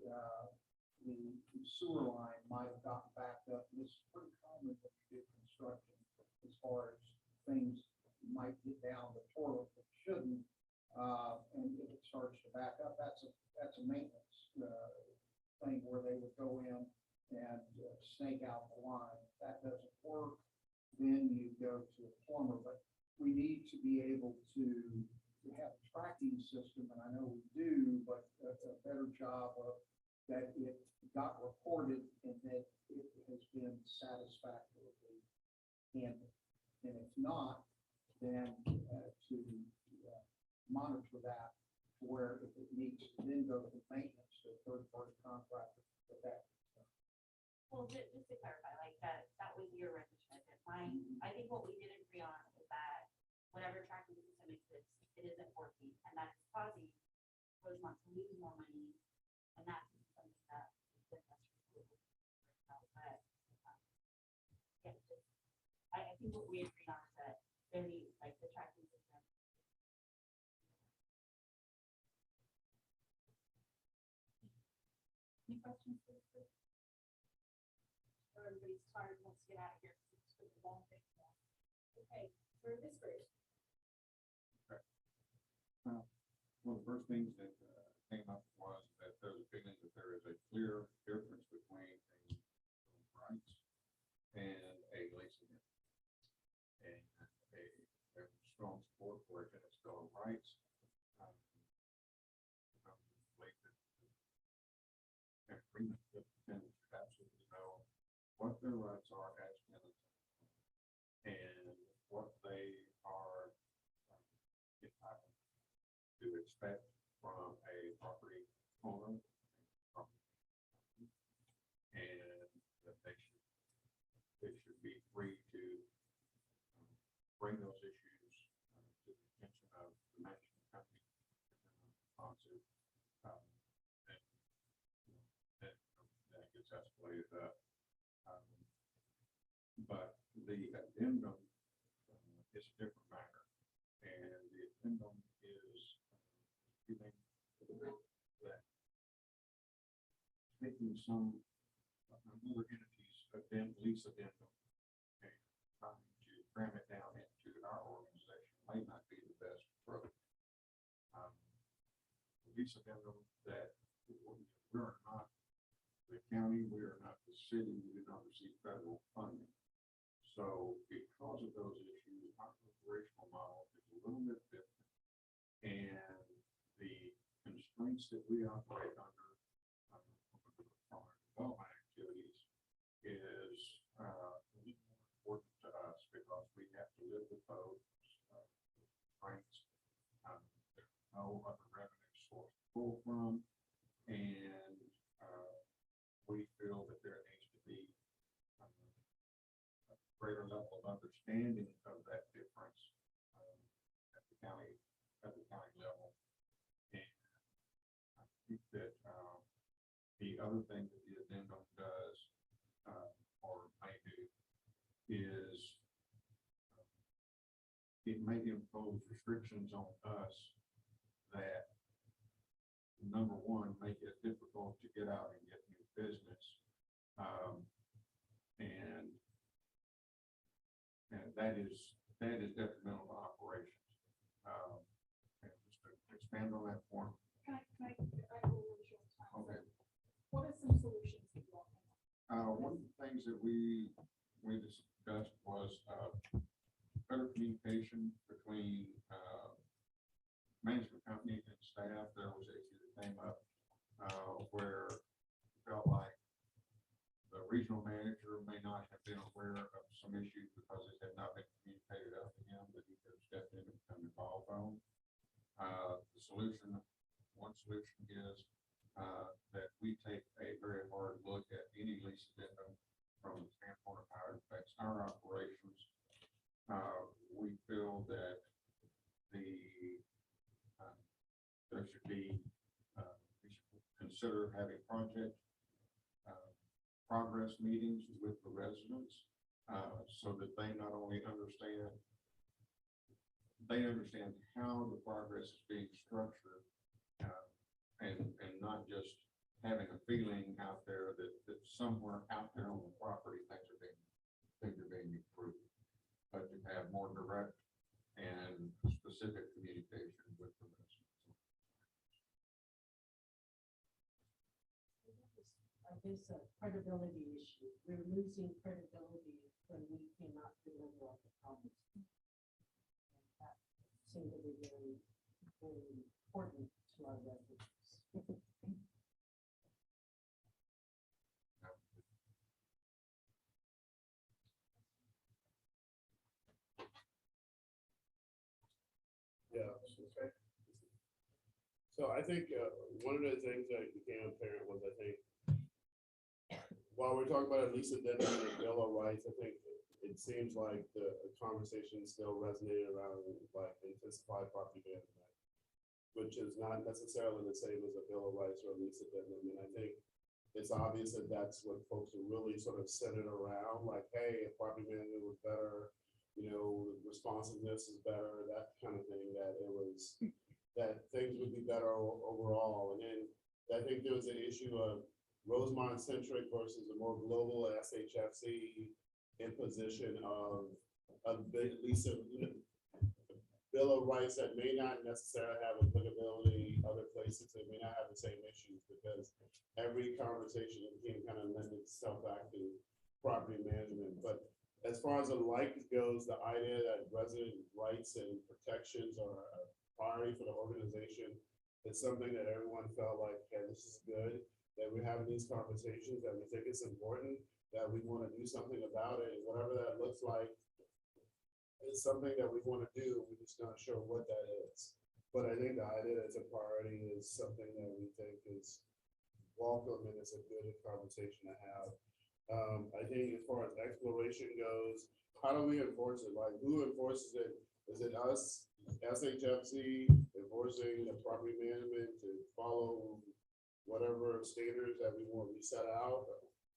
the sewer line might have gotten backed up. And this is pretty common when you do construction, as far as things might get down the toilet that shouldn't. And if it starts to back up, that's a maintenance thing where they would go in and snake out the line. If that doesn't work, then you go to a plumber. But we need to be able to have a tracking system, and I know we do, but a better job of that it got reported and that it has been satisfactorily handled. And if not, then to monitor that, where if it needs to then go to maintenance to a third-party contractor for that. Well, just to clarify, like that was your rendition. Mine, I think what we did agree on is that whatever tracking system exists, it isn't working, and that's causing Rosemont to lose more money, and that's something that. But, yeah, just, I think what we agreed on is that really, like, the tracking system. Any questions for this group? Or everybody's tired, and wants to get out of here, because it's been a long day. Okay, for this group. One of the first things that came up was that there's a feeling that there is a clear difference between a rights and a lease agreement. And a strong support for it, and it's bill of rights. I believe that an agreement with the tenants should absolutely know what their rights are as tenants and what they are entitled to expect from a property owner. And that they should be free to bring those issues to the attention of the management company sponsor. That gets escalated up. But the addendum is a different matter. And the addendum is feeling that taking some other entities lease addendum and trying to cram it down into our organization may not be the best approach. The lease addendum that we're not the county, we are not the city, we do not receive federal funding. So because of those issues, our operational model is a little bit different. And the constraints that we operate under from our development activities is a little more important to us because we have to live with those constraints. There's no other revenue source to pull from, and we feel that there needs to be a greater level of understanding of that difference at the county level. And I think that the other thing that the addendum does or may do is it may impose restrictions on us that, number one, make it difficult to get out and get new business. And that is detrimental to operations. And just to expand on that point. I have a little short time. Okay. What are some solutions that you all have? One of the things that we discussed was better communication between management company and staff. There was an issue that came up where it felt like the regional manager may not have been aware of some issues because it had not been communicated out to him that he could have stepped in and become involved on. One solution is that we take a very hard look at any lease addendum from the standpoint of how it affects our operations. We feel that there should be, we should consider having progress meetings with the residents so that they not only understand how the progress is being structured and not just having a feeling out there that somewhere out there on the property things are being improved, but to have more direct and specific communication with the residents. I guess a credibility issue. We're losing credibility when we cannot deliver on the promise. And that seems to be very, very important to our residents. Yeah. Okay. So I think one of the things that became apparent was, I think, while we're talking about a lease addendum and bill of rights, I think it seems like the conversation still resonated around like intensified property management, which is not necessarily the same as a Bill of Rights or a lease addendum. And I think it's obvious that that's what folks are really sort of centered around, like, hey, if property management was better, you know, responsiveness is better, that kind of thing, that it was, that things would be better overall. And then I think there was an issue of Rosemont centric versus a more global SHFC imposition of at least a Bill of Rights that may not necessarily have applicability other places, that may not have the same issues, because every conversation can kind of lend itself back to property management. But as far as the like goes, the idea that resident rights and protections are a priority for the organization, it's something that everyone felt like, yeah, this is good, that we're having these conversations, that we think it's important, that we want to do something about it, and whatever that looks like, it's something that we want to do. We're just not sure what that is. But I think the idea that it's a priority is something that we think is welcome, and it's a good conversation to have. I think as far as exploration goes, how do we enforce it? Like, who enforces it? Is it us, SHFC, enforcing the property management to follow whatever standards that we set out?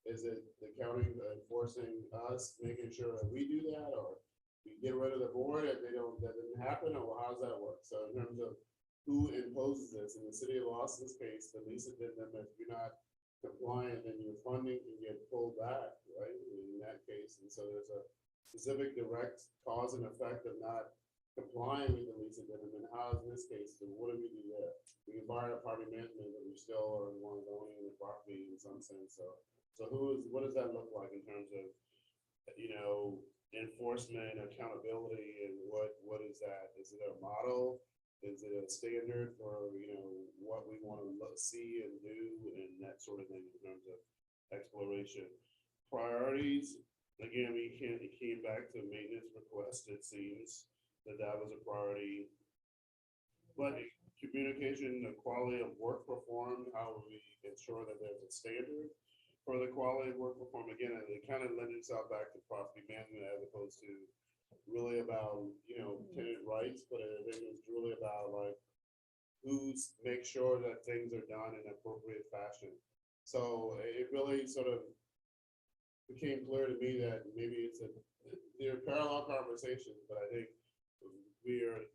Is it the county enforcing us, making sure that we do that, or we get rid of the board if that didn't happen, or how's that work? So in terms of who imposes this, in the city of Austin's case, the lease addendum, if you're not compliant, then your funding can get pulled back, right? In that case, and so there's a specific direct cause and effect of not complying with the lease addendum. And how is this case? So what do we do there? We can fire the property management, but we still are the ones owning the property in some sense. So what does that look like in terms of, you know, enforcement, accountability, and what is that? Is it a model? Is it a standard for, you know, what we want to see and do, and that sort of thing in terms of exploration? Priorities, again, it came back to maintenance request. It seems that was a priority. But communication, the quality of work performed, how we ensure that there's a standard for the quality of work performed. Again, it kind of lends itself back to property management as opposed to really about, you know, tenant rights, but I think it's really about like who's make sure that things are done in appropriate fashion. So it really sort of became clear to me that maybe they're parallel conversations, but I think we're,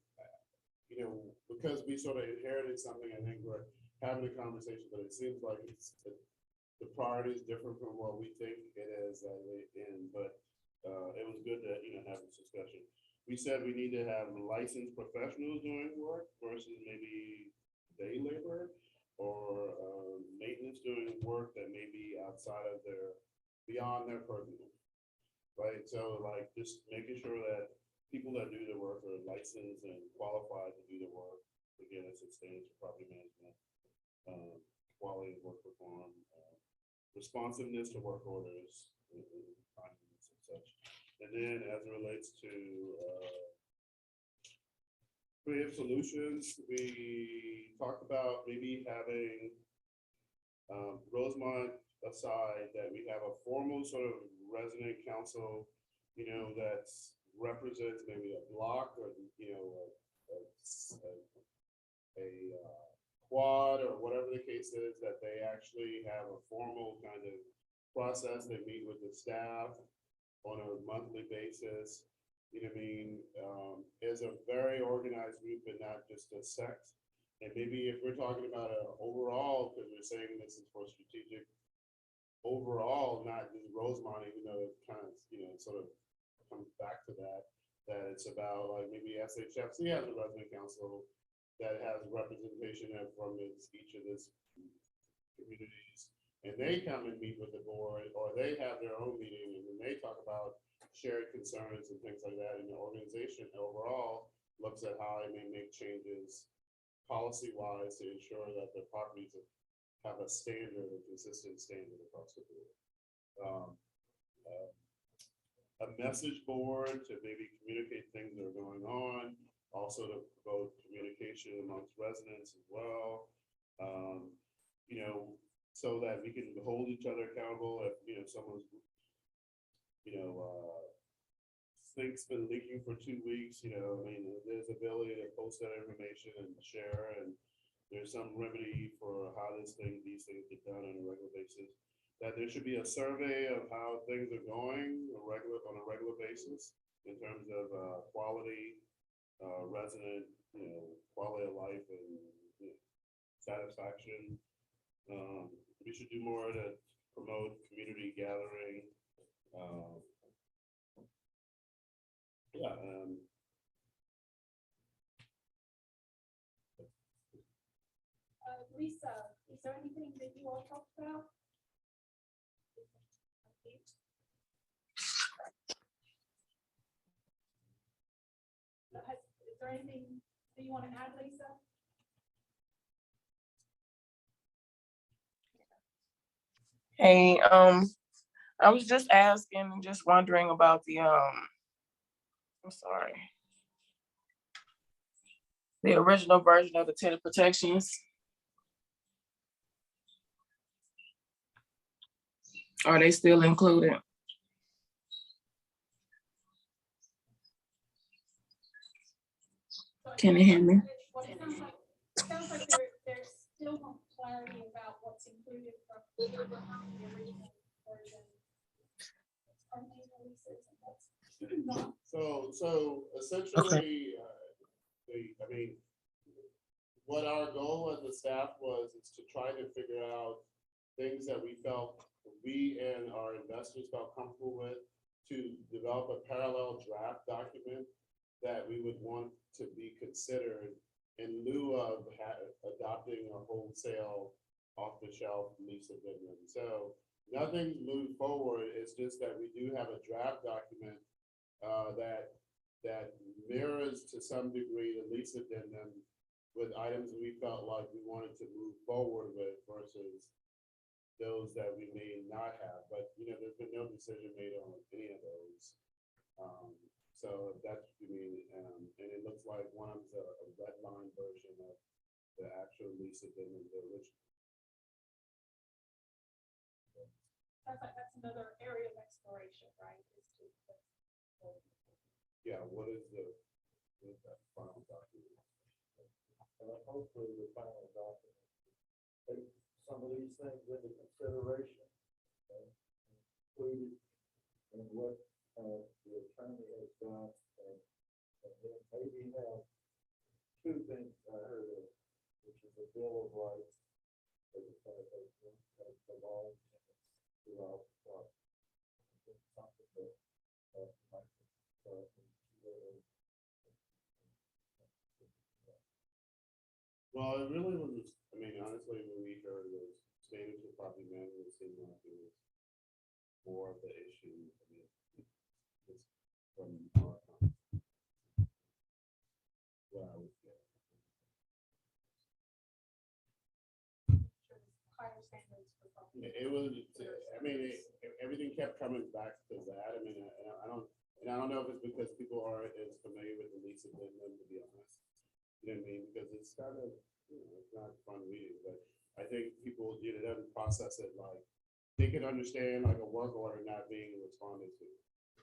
you know, because we sort of inherited something, I think we're having a conversation, but it seems like the priority is different from what we think it is but it was good to, you know, have this discussion. We said we need to have licensed professionals doing work versus maybe day labor or maintenance doing work that may be outside of beyond their purview, right? So like just making sure that people that do the work are licensed and qualified to do the work. Again, it's a standards for property management, quality of work performed, responsiveness to work orders, and such. And then as it relates to creative solutions, we talked about maybe having Rosemont aside, that we have a formal sort of resident council, you know, that represents maybe a block or, you know, a quad or whatever the case is, that they actually have a formal kind of process. They meet with the staff on a monthly basis. You know what I mean? As a very organized group and not just a sect. And maybe if we're talking about an overall, because we're saying this is for strategic overall, not just Rosemont, even though it kind of, you know, sort of comes back to that it's about like maybe SHFC has a resident council that has representation from each of these communities, and they come and meet with the board, or they have their own meeting, and then they talk about shared concerns and things like that. And the organization overall looks at how it may make changes policy-wise to ensure that the properties have a standard, a consistent standard across the board. A message board to maybe communicate things that are going on, also to promote communication amongst residents as well. You know, so that we can hold each other accountable if, you know, someone's, you know, think's been leaking for 2 weeks, I mean, there's ability to post that information and share, and there's some remedy for how these things get done on a regular basis. That there should be a survey of how things are going on a regular basis in terms of quality, resident, quality of life and satisfaction. We should do more to promote community gathering. Lisa, is there anything that you all talked about? Is there anything that you want to add, Lisa? Hey, I was just asking and just wondering about the I'm sorry, the original version of the tenant protections. Are they still included? Can you hear me? It sounds like there's still no clarity about what's included from the original version. Are they releases and what's not? So essentially, I mean, what our goal as a staff is to try to figure out things that we and our investors felt comfortable with, to develop a parallel draft document that we would want to be considered in lieu of adopting a wholesale off-the-shelf lease agreement. So nothing's moved forward. It's just that we do have a draft document that mirrors to some degree the lease addendum with items we felt like we wanted to move forward with versus those that we may not have. But there's been no decision made on any of those. So that's what you mean, and it looks like one of the red line version of the actual lease addendum, the original. Sounds like that's another area of exploration, right? Yeah, what is that final document? And hopefully the final document take some of these things into consideration, included in what the attorney has done, and then maybe have two things I heard of, which is a Bill of Rights, as a part of the law throughout the process. Something that might well, it really was, I mean, honestly, when we heard those standards of property management, it seemed like it was more of the issue. I mean, just from our where I was getting. Higher standards for property. It was, I mean, everything kept coming back to that. I mean, I don't know if it's because people aren't as familiar with the lease addendum, to be honest. You know what I mean? Because it's kind of, it's not fun reading, but I think people, doesn't process it like, they can understand like a work order not being responded to.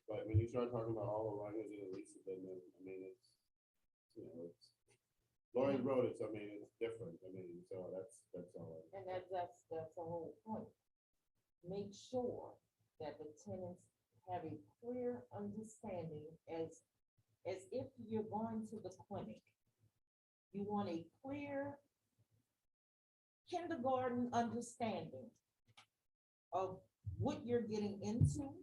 But when you start talking about all the language in the lease addendum, I mean, it's, it's, Lori wrote it, so I mean, it's different. I mean, so that's all. And that's the whole point. Make sure that the tenants have a clear understanding as if you're going to the clinic. You want a clear kindergarten understanding of what you're getting into,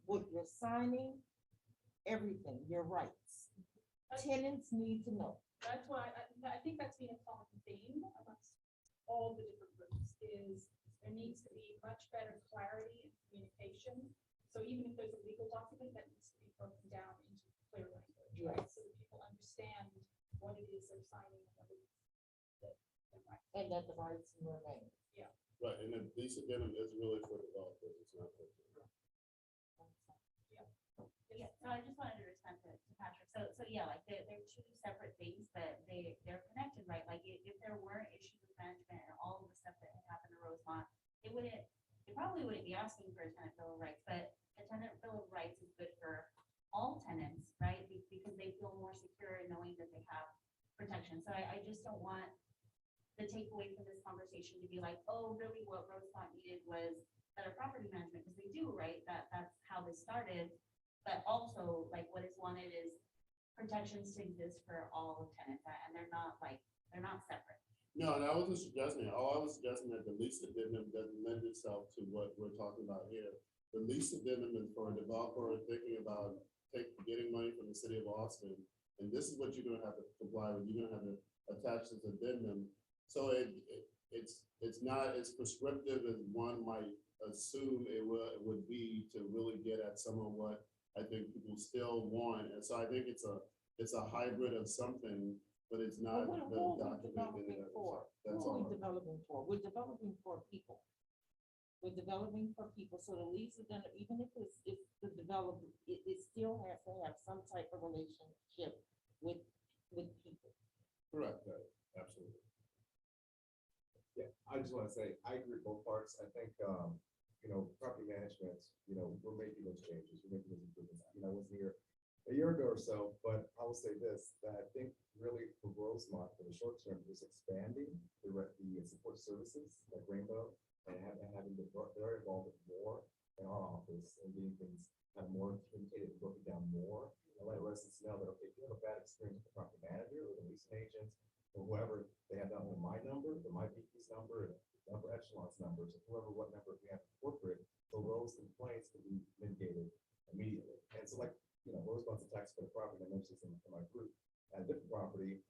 what you're signing, everything, your rights. Tenants need to know. That's why I think that's been a common theme amongst all the different groups is there needs to be much better clarity and communication. So even if there's a legal document, that needs to be broken down into clear language, right? So that people understand what it is they're signing and what it is that they're writing. And that the rights remain. Yeah. Right, and the lease addendum is really for developers, it's not for. Yeah, so I just wanted to respond to Patrick. So yeah, like they're two separate things, but they're connected, right? Like if there weren't issues with management and all of the stuff that had happened to Rosemont, it probably wouldn't be asking for a tenant bill of rights, but a tenant bill of rights is good for all tenants so I just don't want the takeaway from this conversation to be like, oh, really what Rosemont needed was better property management, because they do, right? That's how this started. But also, like, what is wanted is protections to exist for all tenants, and they're not separate. No, that wasn't suggesting. All I was suggesting that the lease addendum doesn't lend itself to what we're talking about here. The lease addendum is for a developer thinking about getting money from the city of Austin. And this is what you're gonna have to comply with. You're gonna have to attach this addendum. So it's not as prescriptive as one might assume it would be to really get at some of what I think people still want. And so I think it's a hybrid of something, but it's not Well, the what are we document. developing for? That's Who are all. we developing for? We're developing for people. We're developing for people, so the lease is gonna, even if it's the developer, it still has to have some type of relationship with people. Correct, right, absolutely. Yeah, I just want to say, I agree with both parts. I think, property management, we're making those changes, we're making those improvements. I wasn't here a year ago or so, but I will say this, that I think really for Rosemont, for the short term, is expanding the support services like Rainbow and having they're involved more in our office and getting things kind of more communicated and broken down more. And let residents know that, okay, if you have a bad experience with the property manager or the leasing agent or whoever, they have not only my number, but my VP's number and upper echelon's numbers, and what number we have in corporate, so those complaints can be mitigated immediately. And so Rosemont's a tax credit property, I mentioned this in my group, at a different property,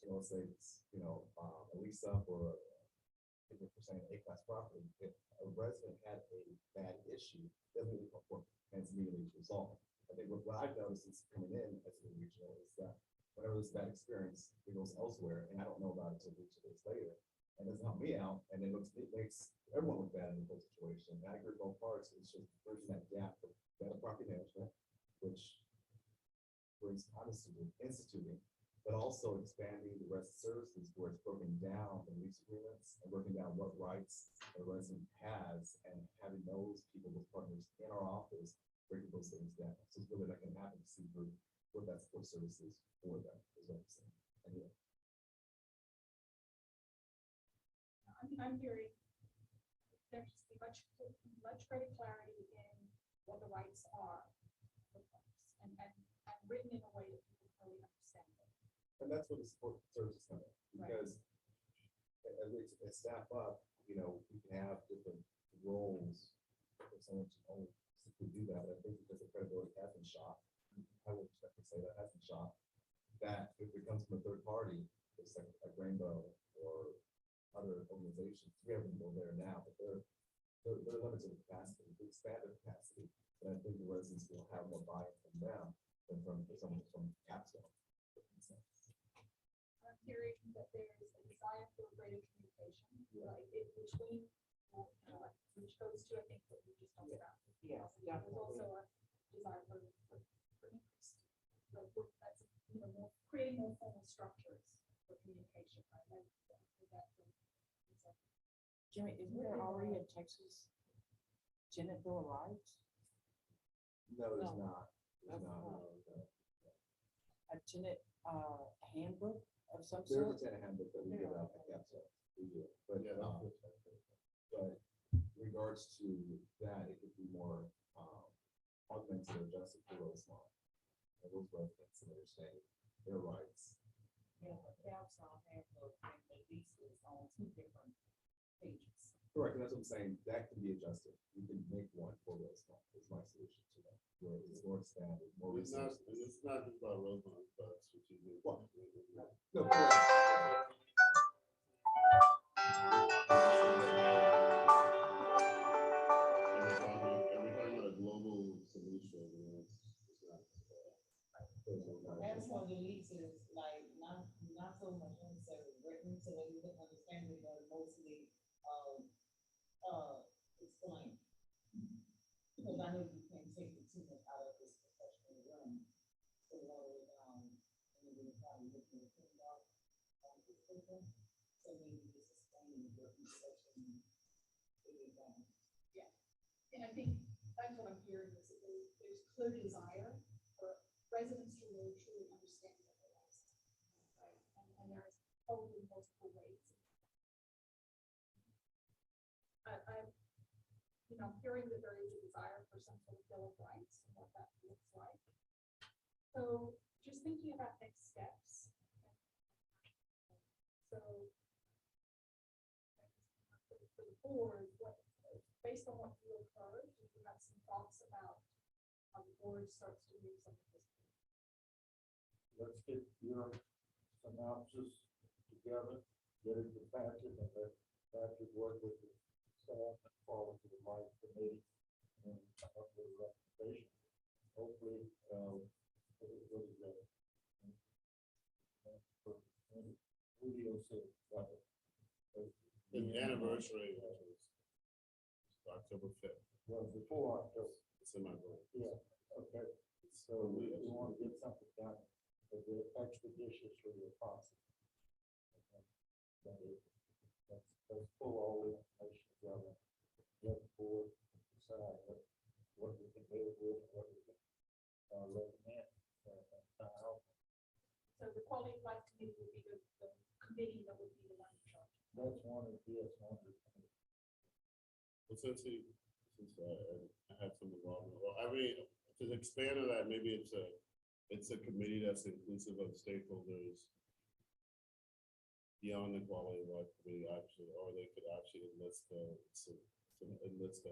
let's say it's, a lease up or a 50% A-class property, if a resident had a bad issue, doesn't really come forward and it's immediately resolved. I think what I've noticed is coming in as a regional is that whenever there's a bad experience, it goes elsewhere, and I don't know about it until 2 days later. And doesn't help me out, and it makes everyone look bad in the whole situation. And I agree with both parts. It's just bridging that gap of better property management, which brings honesty instituting, but also expanding the rest of services where it's broken down the lease agreements and broken down what rights a resident has, and having those people, those partners in our office, breaking those things down. So it's really not going to happen to see what that support services for them is what I'm saying. Anyway. I'm hearing there's much greater clarity in what the rights are for folks and written in a way that people really understand it. And that's where the support services come in, because as we staff up, we can have different roles for someone to only simply do that. But I think because the credibility has been shot, I would expect to say that has been shot, that if it comes from a third party, it's like Rainbow or other organizations, we have them there now, but they're limited capacity, they expand their capacity. And I think the residents will have more buy-in from them than from someone from Capstone. I'm hearing that there's a desire for greater communication, right, between, which goes to, I think, what we just talked about. Yeah. There's also a desire for increased, that's, creating more formal structures for communication, right? Jimmy, is there already a Texas tenant bill of rights? No, there's No. not. There's not. A tenant handbook of some There's a sort? tenant handbook that we give out at Capstone. We do. But, but regards to that, it could be more augmented or adjusted for Rosemont. And those residents and understanding their rights. Yeah, the Capstone handbook and the lease is on 2 different pages. Correct, and that's what I'm saying, that can be adjusted. You can make one for Rosemont, is my solution to that, where it's more expanded, more It's not, resources. and it's not just about Rosemont, but strategic. Well, no, correct. Every time a global solution, it's not. As for the leases, like, not so much necessarily written, so that you can understand it, but mostly, explain. Because I know you can't take it too much out of this professional room, so all the way down, and you're probably looking at $10 on this paper, so maybe just explaining what each section is down. Yeah, and I think that's what I'm hearing is that there's clear desire for residents to really truly understand what they rights. Right, and there hold in multiple ways. I'm, hearing that there is a desire for some sort of bill of rights and what that looks like. So just thinking about next steps. So for the board, based on what you have heard, do you have some thoughts about how the board starts to move some of this? Let's get your synopsis together, get it to Patrick, and let Patrick work with the staff and follow to the right committee and come up with a recommendation. Hopefully, what is that? Julio said, The anniversary was October 5th. well, before October. It's in my brain. Yeah, okay. So we want to get something done as expeditiously as possible. Okay. Let's pull all the information together. Let the board decide what we can live with, and what we can recommend. So the quality of life committee would be the committee that would be the one in charge. That's one of the, yes, one of the. Well, since I had some involvement, well, I mean, to expand on that, maybe it's a committee that's inclusive of stakeholders beyond the quality of life committee, actually, or they could actually enlist the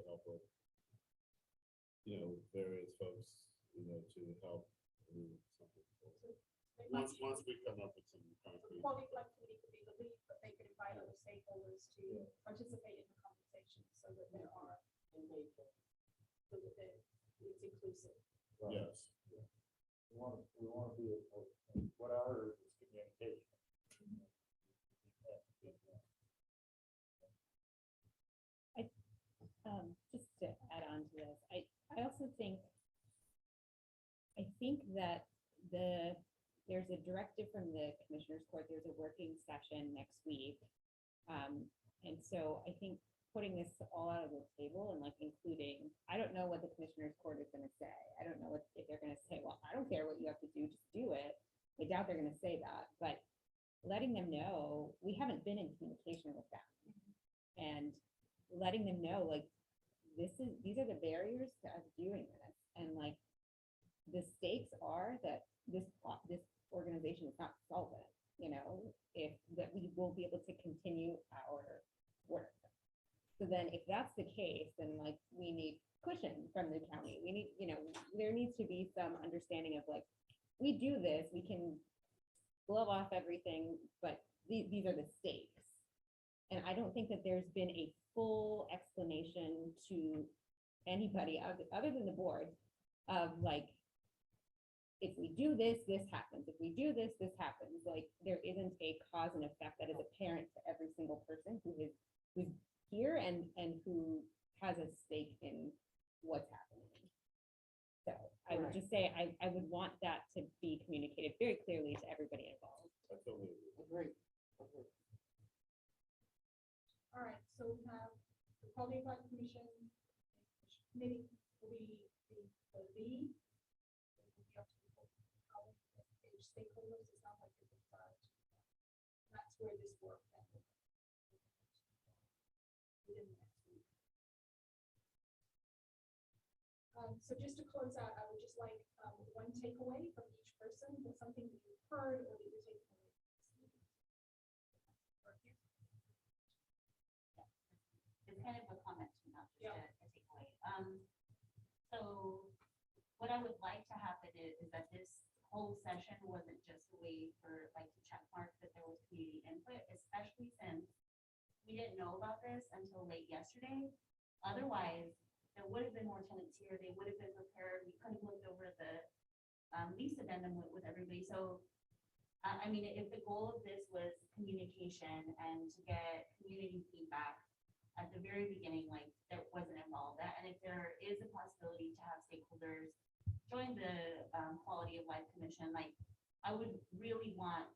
help of, various folks, to help move something forward. Once we come up with some concrete. Quality of life committee could be the lead, but they could invite other stakeholders to participate in the conversation so that there are engagement, so that it's inclusive. Yes. We want to be, what I heard is communication. Just to add on to this, I also think that there's a directive from the Commissioners Court, there's a working session next week. And so I think putting this all out of the table and including, I don't know what the Commissioners Court is going to say. I don't know if they're going to say, well, I don't care what you have to do, just do it. I doubt they're going to say that, but letting them know, we haven't been in communication with them. And letting them know, these are the barriers to us doing this. And the stakes are that this organization is not solvent, that we won't be able to continue our work. So then if that's the case, then we need cushion from the county. We need, there needs to be some understanding of we do this, we can blow off everything, but these are the stakes. And I don't think that there's been a full explanation to anybody other than the board of if we do this, this happens. If we do this, this happens. There isn't a cause and effect that is apparent to every single person who's here and who has a stake in what's happening. So I would just say, I would want that to be communicated very clearly to everybody involved. I totally agree. All right, so we have the Quality of Life Commission committee will be the lead. Stakeholders, it's not like it's that's where this work within the next week. So just to close out, I would just like one takeaway from each person, or something that you've heard or that you're taking away. It's kind of a comment, not just a takeaway. So what I would like to happen is that this whole session wasn't just a way for to check mark that there was community input, especially since we didn't know about this until late yesterday. Otherwise, there would have been more tenants here. They would have been prepared. We could have looked over the lease addendum with everybody. So, I mean, if the goal of this was communication and to get community feedback at the very beginning, that wasn't involved. And if there is a possibility to have stakeholders join the Quality of Life Commission, I would really want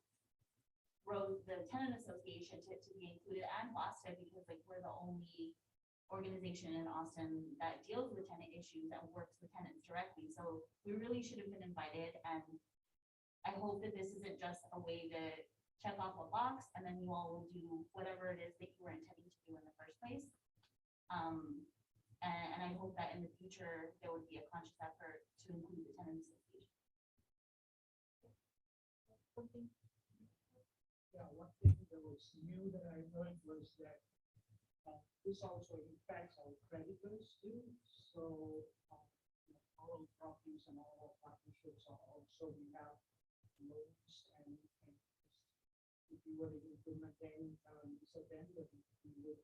the tenant association to be included, and Boston, because we're the only organization in Austin that deals with tenant issues and works with tenants directly. So we really should have been invited, and I hope that this isn't just a way to check off a box, and then you all will do whatever it is that you were intending to do in the first place. And I hope that in the future, there would be a conscious effort to include the tenant association. Yeah, one thing that was new that I learned was that this also impacts our creditors too. So all our properties and all our partnerships are also, we have loans and if you were to implement any lease addendum, we would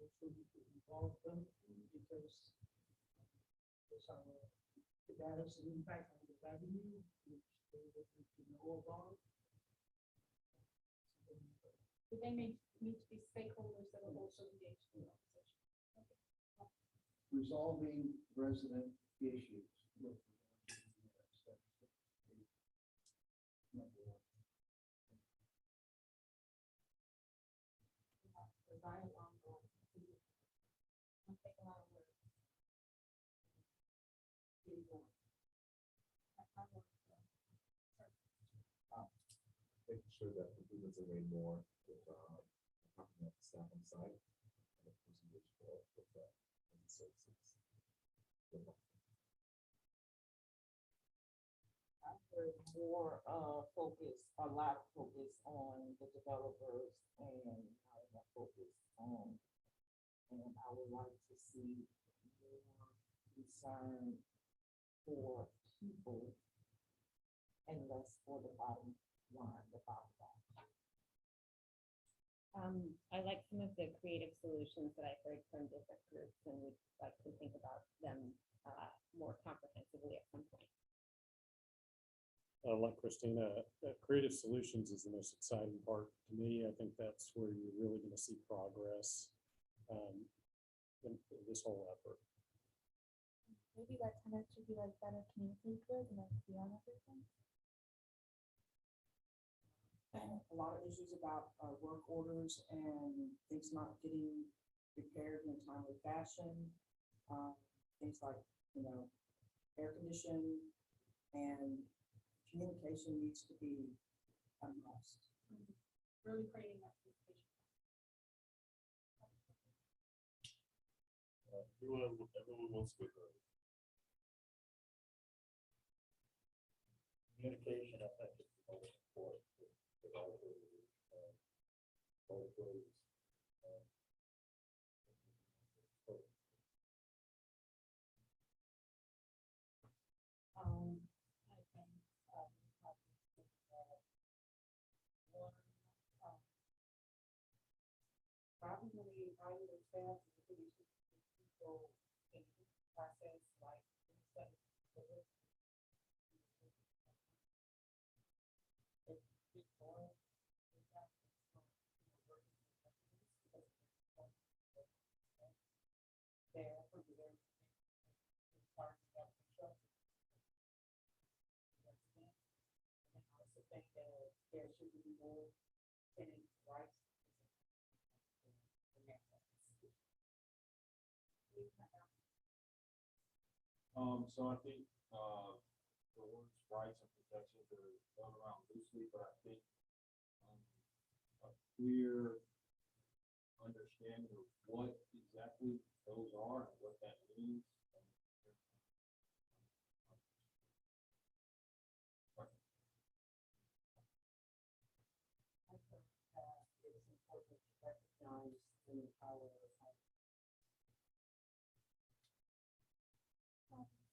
also need to involve them because there's that has an impact on the revenue, which they would need to know about. But they may need to be stakeholders that are also engaged in the conversation. Resolving resident issues. Making sure that improvements are made more with, complement staff on site and the procedures for, with, and services. I heard more, focus, a lot of focus on the developers and not enough focus on, and I would like to see more concern for people and less for the bottom line, the bottom line. I like some of the creative solutions that I've heard from different groups and would like to think about them more comprehensively at some point. Like Christina, creative solutions is the most exciting part to me. I think that's where you're really going to see progress in this whole effort. Maybe that tenant should be like better communicated with and like be on everything. A lot of issues about work orders and things not getting prepared in a timely fashion. Things like, air conditioning and communication needs to be a must. Really creating that communication. Everyone wants to be heard. Communication, I think, is the most important. Both ways. Probably either staff or people in the process, like there should be more tenant rights. So I think, the words rights and protections are thrown around loosely, but I think, a clear understanding of what exactly those are and what that means. It's important to recognize the power of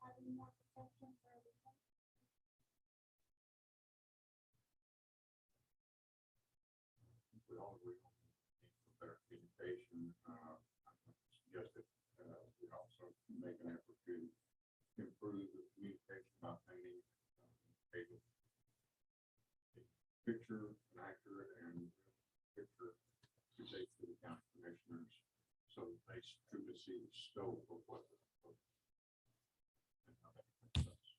Having more protection for everyone. We all agree on the need for better communication. I suggested we also make an effort to improve the communication by painting a picture, an accurate and picture to take to the county commissioners so that they truly see the scope of what the and how that affects us.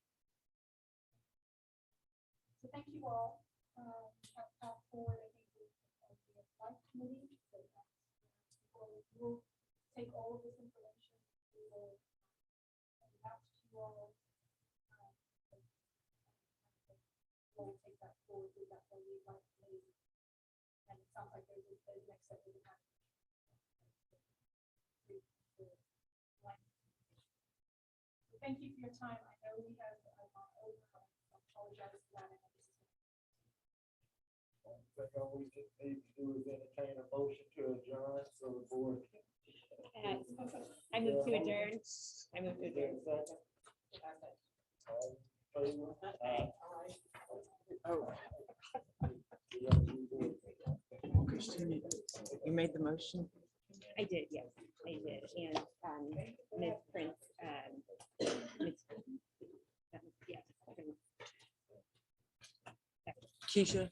So thank you all. Path forward, I think, is the advice committee. So we'll take all of this information. We will announce to you all. We'll take that forward with that advice committee. and it sounds like there's a next step in that. Thank you for your time. I know we have, I apologize for that. But all we just need to do is entertain a motion to adjourn, so the board. I move to adjourn. I move to adjourn. Christine, you made the motion? I did, yes, I did. And Ms. Prince, Ms. Yes. Keisha?